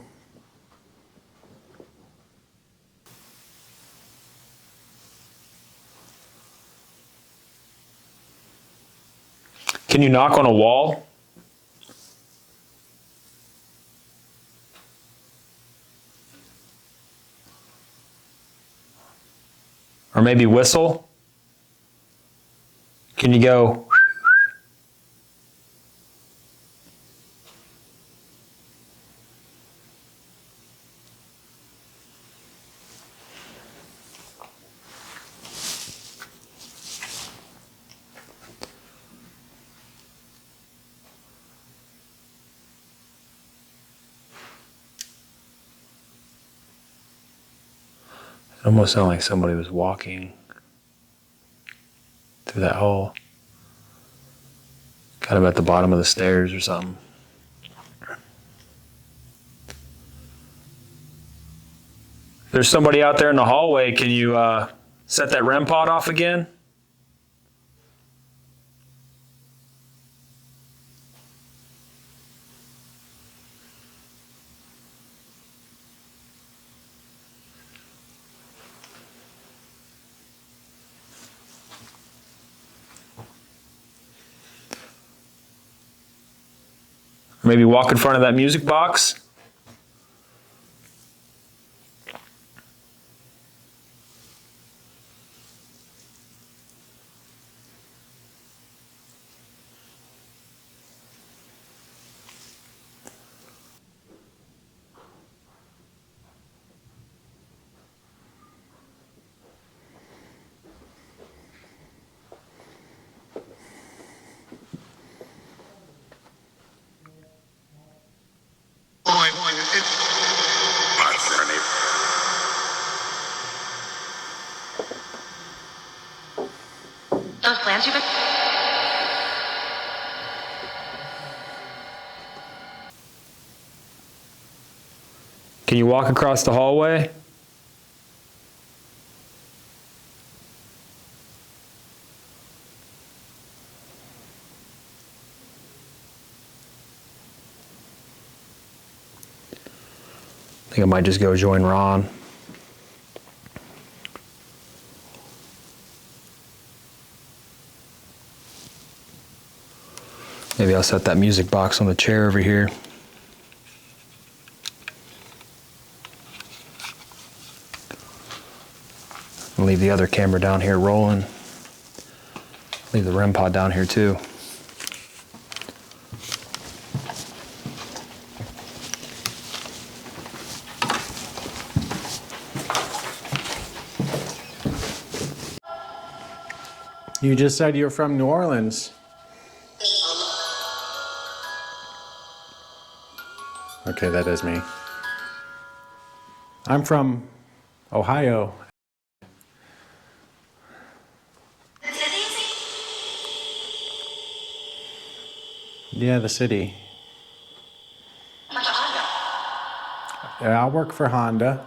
Can you knock on a wall? Or maybe whistle? Can you go? It almost sounded like somebody was walking through that hole. Kind of at the bottom of the stairs or something. If there's somebody out there in the hallway, can you set that REM pod off again? Maybe walk in front of that music box. Those plans you've been... Can you walk across the hallway? I think I might just go join Ron. Maybe I'll set that music box on the chair over here. I'll leave the other camera down here rolling. Leave the REM pod down here too. You just said you're from New Orleans. Okay, that is me. I'm from Ohio. Yeah, the city. Yeah, I work for Honda.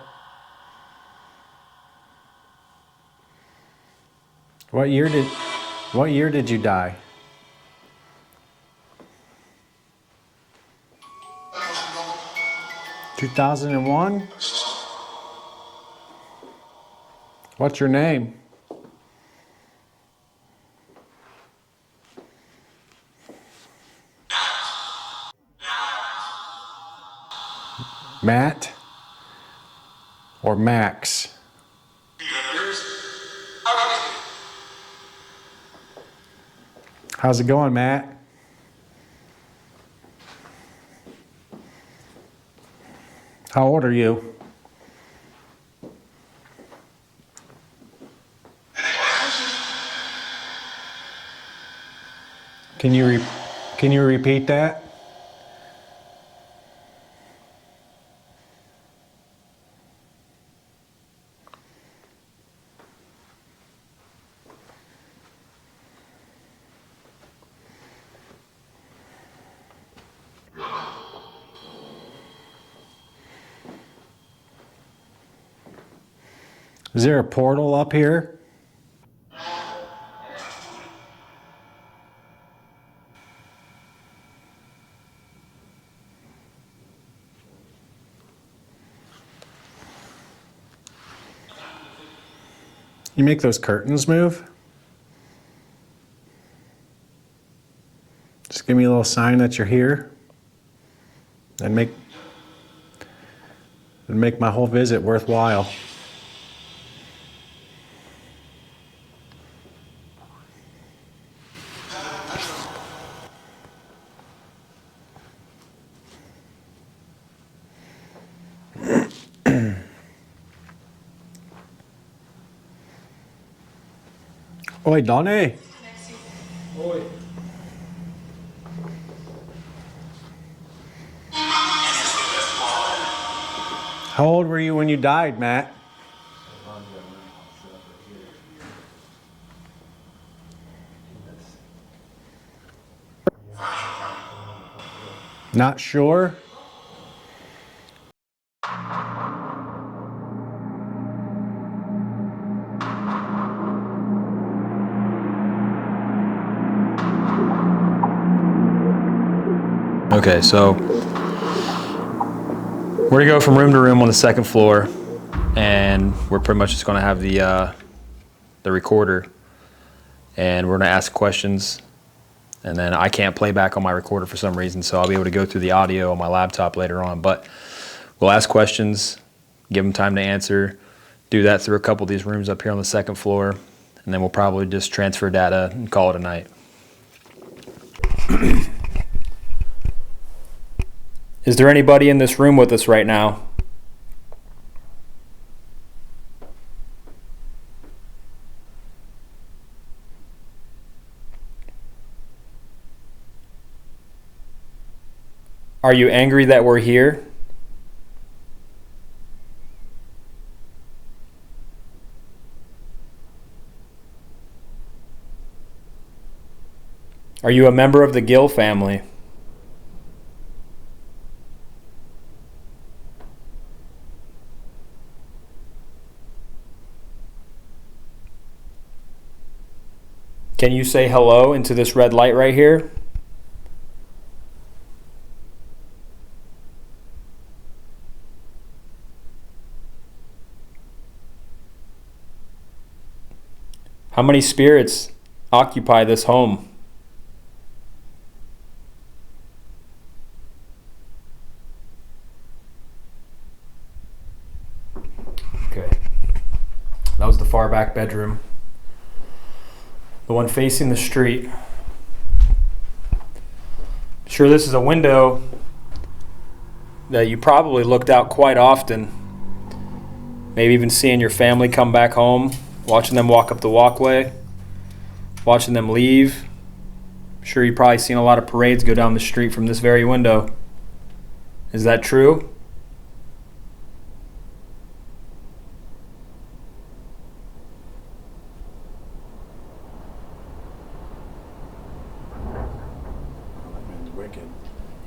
What year did you die? 2001? What's your name? Matt or Max? How's it going, Matt? How old are you? Can you repeat that? Is there a portal up here? You make those curtains move? Just give me a little sign that you're here and make my whole visit worthwhile. Oi, Donnie. Oi. How old were you when you died, Matt? Not sure? Okay, so we're gonna go from room to room on the second floor, and we're pretty much just gonna have the recorder, and we're gonna ask questions And then I can't play back on my recorder for some reason, so I'll be able to go through the audio on my laptop later on. But we'll ask questions, give them time to answer, do that through a couple of these rooms up here on the second floor, and then we'll probably just transfer data and call it a night. Is there anybody in this room with us right now? Are you angry that we're here? Are you a member of the Gill family? Can you say hello into this red light right here? How many spirits occupy this home? Okay. That was the far back bedroom. The one facing the street. Sure, this is a window that you probably looked out quite often. Maybe even seeing your family come back home, watching them walk up the walkway, watching them leave. I'm sure you've probably seen a lot of parades go down the street from this very window. Is that true?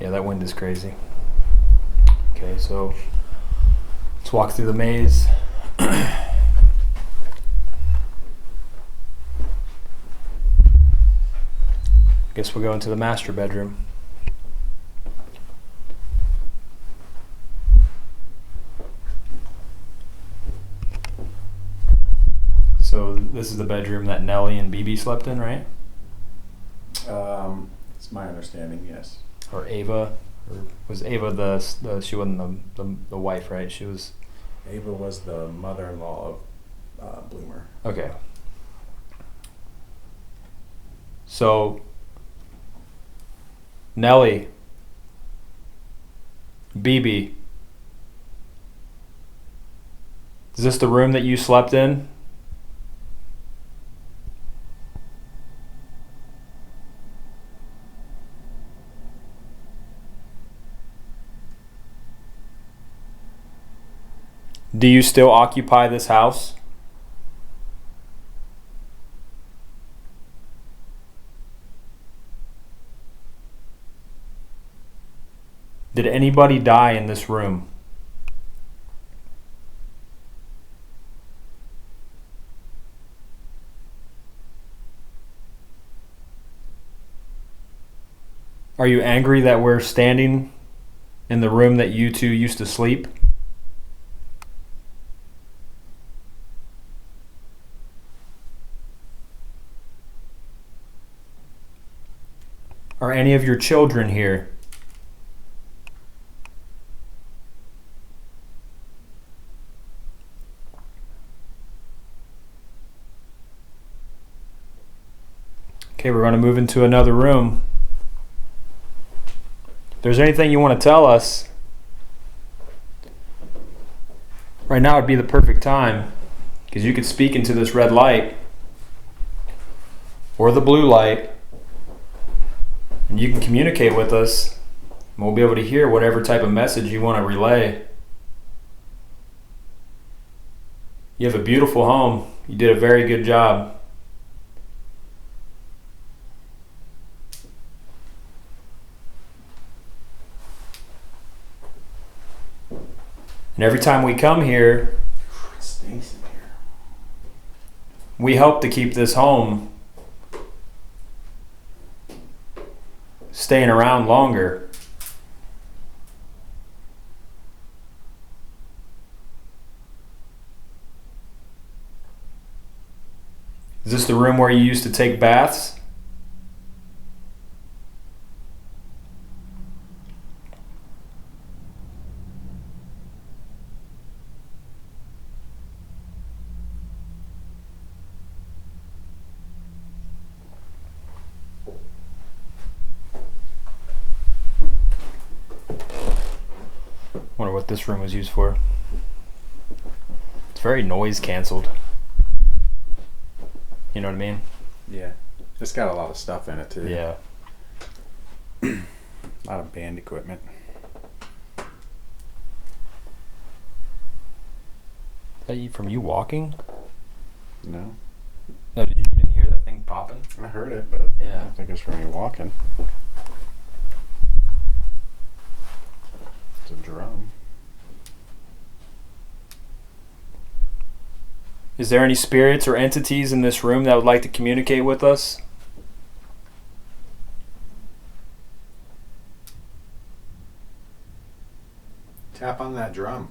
Yeah, that wind is crazy. Okay, so let's walk through the maze. Guess we'll go into the master bedroom. So this is the bedroom that Nellie and BB slept in, right? It's my understanding, yes. Or Ava, or was Ava the she wasn't the wife, right? She was. Ava was the mother-in-law of Bloomer. Okay. So Nellie, BB, is this the room that you slept in? Do you still occupy this house? Did anybody die in this room? Are you angry that we're standing in the room that you two used to sleep? Are any of your children here? Okay, we're going to move into another room. If there's anything you want to tell us, right now would be the perfect time, because you could speak into this red light or the blue light, and you can communicate with us, and we'll be able to hear whatever type of message you want to relay. You have a beautiful home. You did a very good job. And every time we come here, It stinks in here. we help to keep this home staying around longer. Is this the room where you used to take baths? what this room was used for. It's very noise canceled. You know what I mean? Yeah. It's got a lot of stuff in it too. Yeah. A lot of band equipment. Is that from you walking? No. No, you didn't hear that thing popping? I heard it, but I Yeah. don't think it's from you walking. It's a drum. Is there any spirits or entities in this room that would like to communicate with us? Tap on that drum.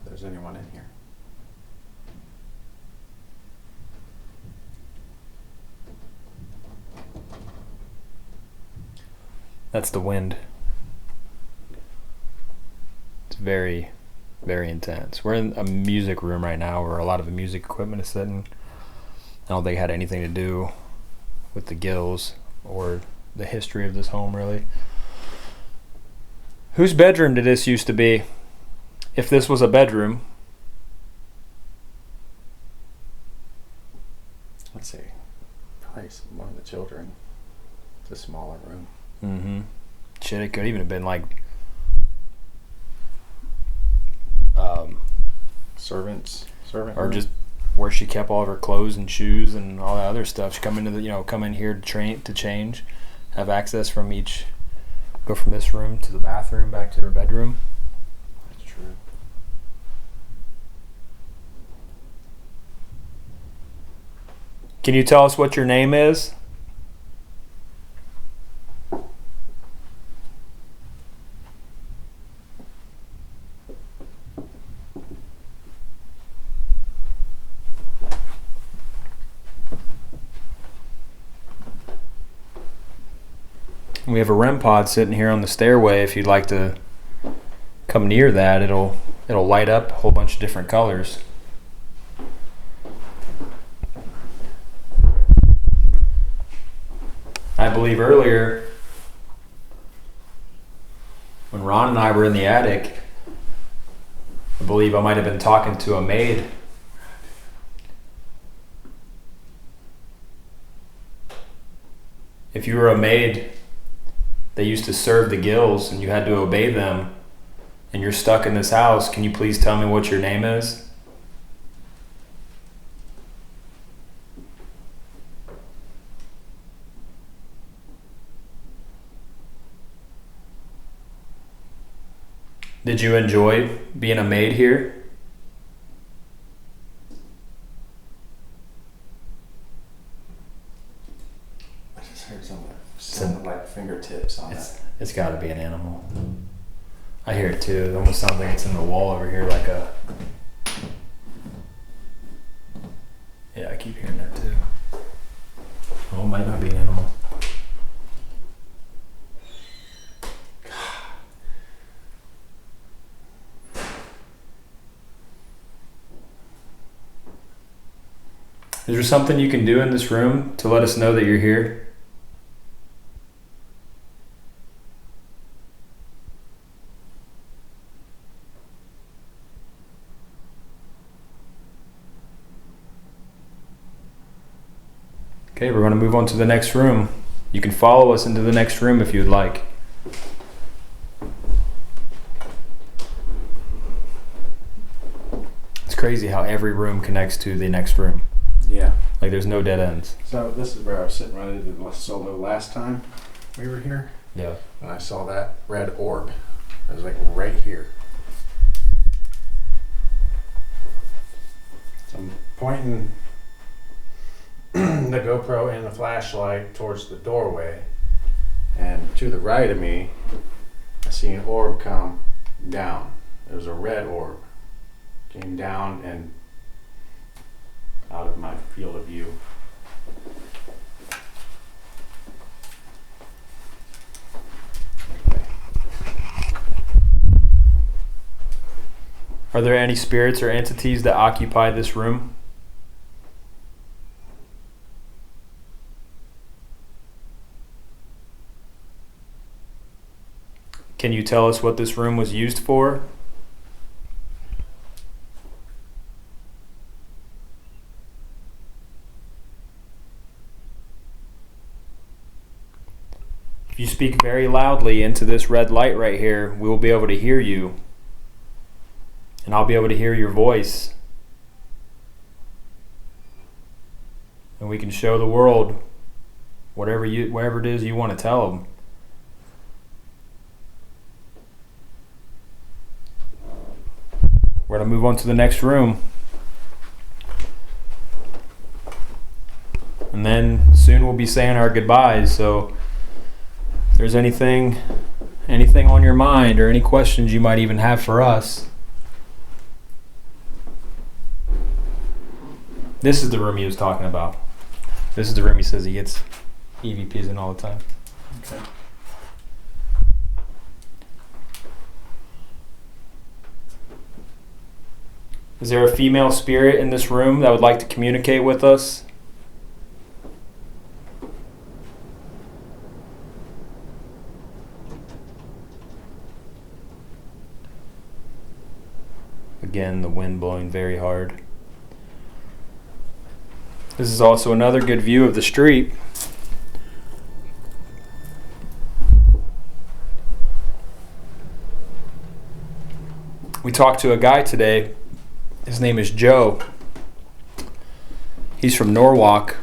If there's anyone in here. That's the wind. It's very, very intense. We're in a music room right now where a lot of the music equipment is sitting. I don't think it had anything to do with the Gills or the history of this home, really. Whose bedroom did this used to be? If this was a bedroom. Let's see. Probably one of the children. It's a smaller room. Mm-hmm. Shit, it could even have been like servant or room. just where she kept all of her clothes and shoes and all that other stuff. She come in here to change, have access from each, go from this room to the bathroom, back to her bedroom. That's true. Can you tell us what your name is? We have a REM pod sitting here on the stairway. If you'd like to come near that, it'll light up a whole bunch of different colors. I believe earlier when Ron and I were in the attic, I believe I might have been talking to a maid. If you were a maid, they used to serve the Gills and you had to obey them, and you're stuck in this house, can you please tell me what your name is? Did you enjoy being a maid here? I just heard something sounded like fingertips on it. It's got to be an animal. I hear it too. It almost sounds like it's in the wall over here, like a. Yeah, I keep hearing that too. Oh, it might not be an animal. Is there something you can do in this room to let us know that you're here? Okay, we're going to move on to the next room. You can follow us into the next room if you'd like. It's crazy how every room connects to the next room. Yeah. Like there's no dead ends. So this is where I was sitting right at the solo last time we were here. Yeah. And I saw that red orb. It was like right here. So I'm pointing the GoPro and the flashlight towards the doorway. And to the right of me, I see an orb come down. It was a red orb. Came down and out of my field of view. Are there any spirits or entities that occupy this room? Can you tell us what this room was used for? If you speak very loudly into this red light right here, we will be able to hear you. And I'll be able to hear your voice. And we can show the world whatever it is you want to tell them. We're going to move on to the next room. And then soon we'll be saying our goodbyes. So if there's anything on your mind or any questions you might even have for us, this is the room he was talking about. This is the room he says he gets EVPs in all the time. Okay. Is there a female spirit in this room that would like to communicate with us? Again, the wind blowing very hard. This is also another good view of the street. We talked to a guy today. His name is Joe. He's from Norwalk.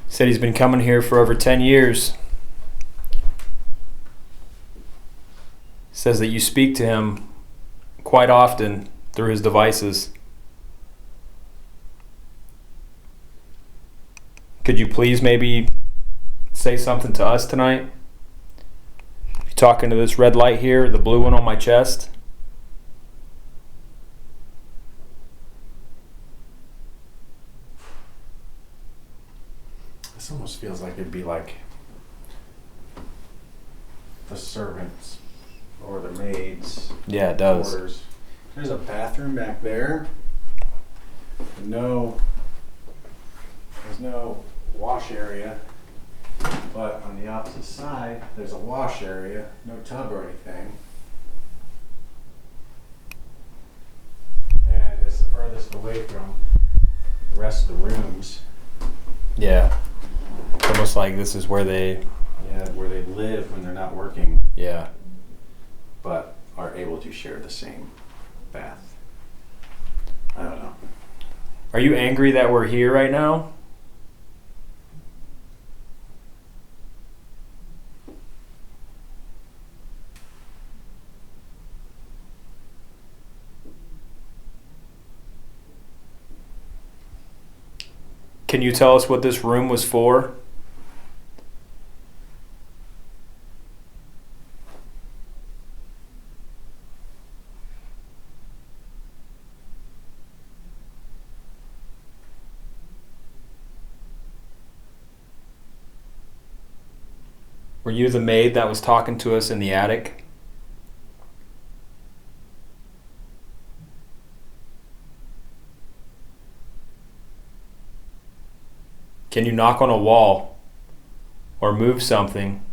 Said he's been coming here for over 10 years. Says that you speak to him quite often through his devices. Could you please maybe say something to us tonight? You talking to this red light here, the blue one on my chest? This almost feels like it'd be like the servants or the maids. Yeah, it does. Quarters. There's a bathroom back there. There's no wash area, but on the opposite side, there's a wash area, no tub or anything. And it's the furthest away from the rest of the rooms. Yeah. It's almost like this is where they... Yeah, where they live when they're not working, Yeah. but are able to share the same bath. I don't know. Are you angry that we're here right now? Can you tell us what this room was for? Were you the maid that was talking to us in the attic? Can you knock on a wall or move something?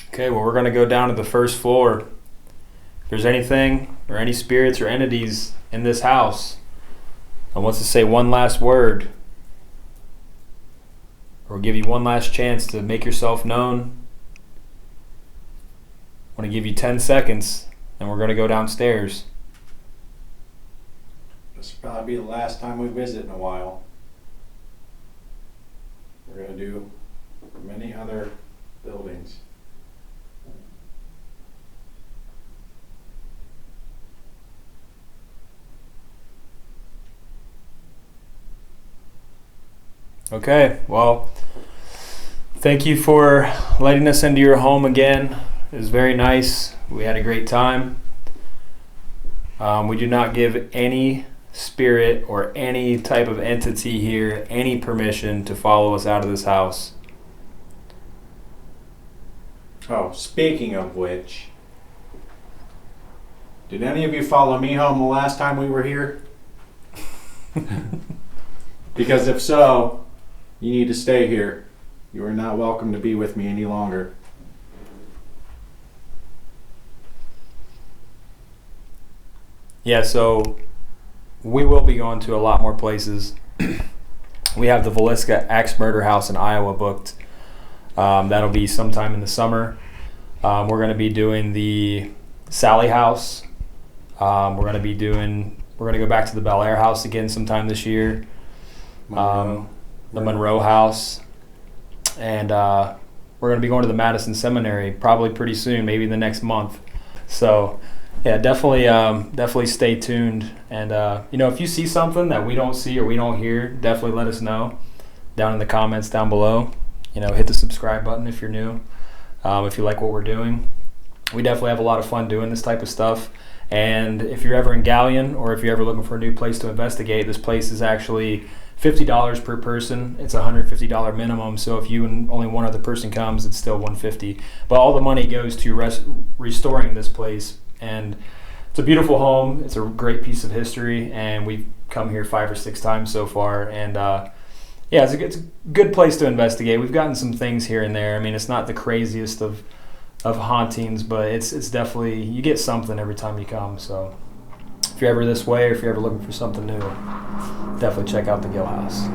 Okay, well, we're going to go down to the first floor. If there's anything or any spirits or entities in this house that wants to say one last word or give you one last chance to make yourself known, I want to give you 10 seconds and we're going to go downstairs. This will probably be the last time we visit in a while. We're going to do many other buildings. Okay, well, thank you for letting us into your home again. It was very nice. We had a great time. We do not give any spirit or any type of entity here any permission to follow us out of this house. Oh, speaking of which, did any of you follow me home the last time we were here? Because if so, you need to stay here. You are not welcome to be with me any longer. Yeah, so we will be going to a lot more places. We have the Villisca Axe Murder House in Iowa booked. That'll be sometime in the summer. We're going to be doing the Sally House. We're going to go back to the Bel Air House again sometime this year. The Monroe House. And we're going to be going to the Madison Seminary probably pretty soon, maybe the next month. So yeah, definitely stay tuned. And if you see something that we don't see or we don't hear, definitely let us know down in the comments down below. Hit the subscribe button if you're new. If you like what we're doing, we definitely have a lot of fun doing this type of stuff. And if you're ever in Galion, or if you're ever looking for a new place to investigate, this place is actually $50 per person. It's a $150 minimum. So if you and only one other person comes, it's still $150. But all the money goes to restoring this place. And it's a beautiful home. It's a great piece of history, and we've come here 5 or 6 times so far. And it's a good place to investigate. We've gotten some things here and there. I mean, it's not the craziest of hauntings, but it's definitely, you get something every time you come. So if you're ever this way, or if you're ever looking for something new, definitely check out the Gill House.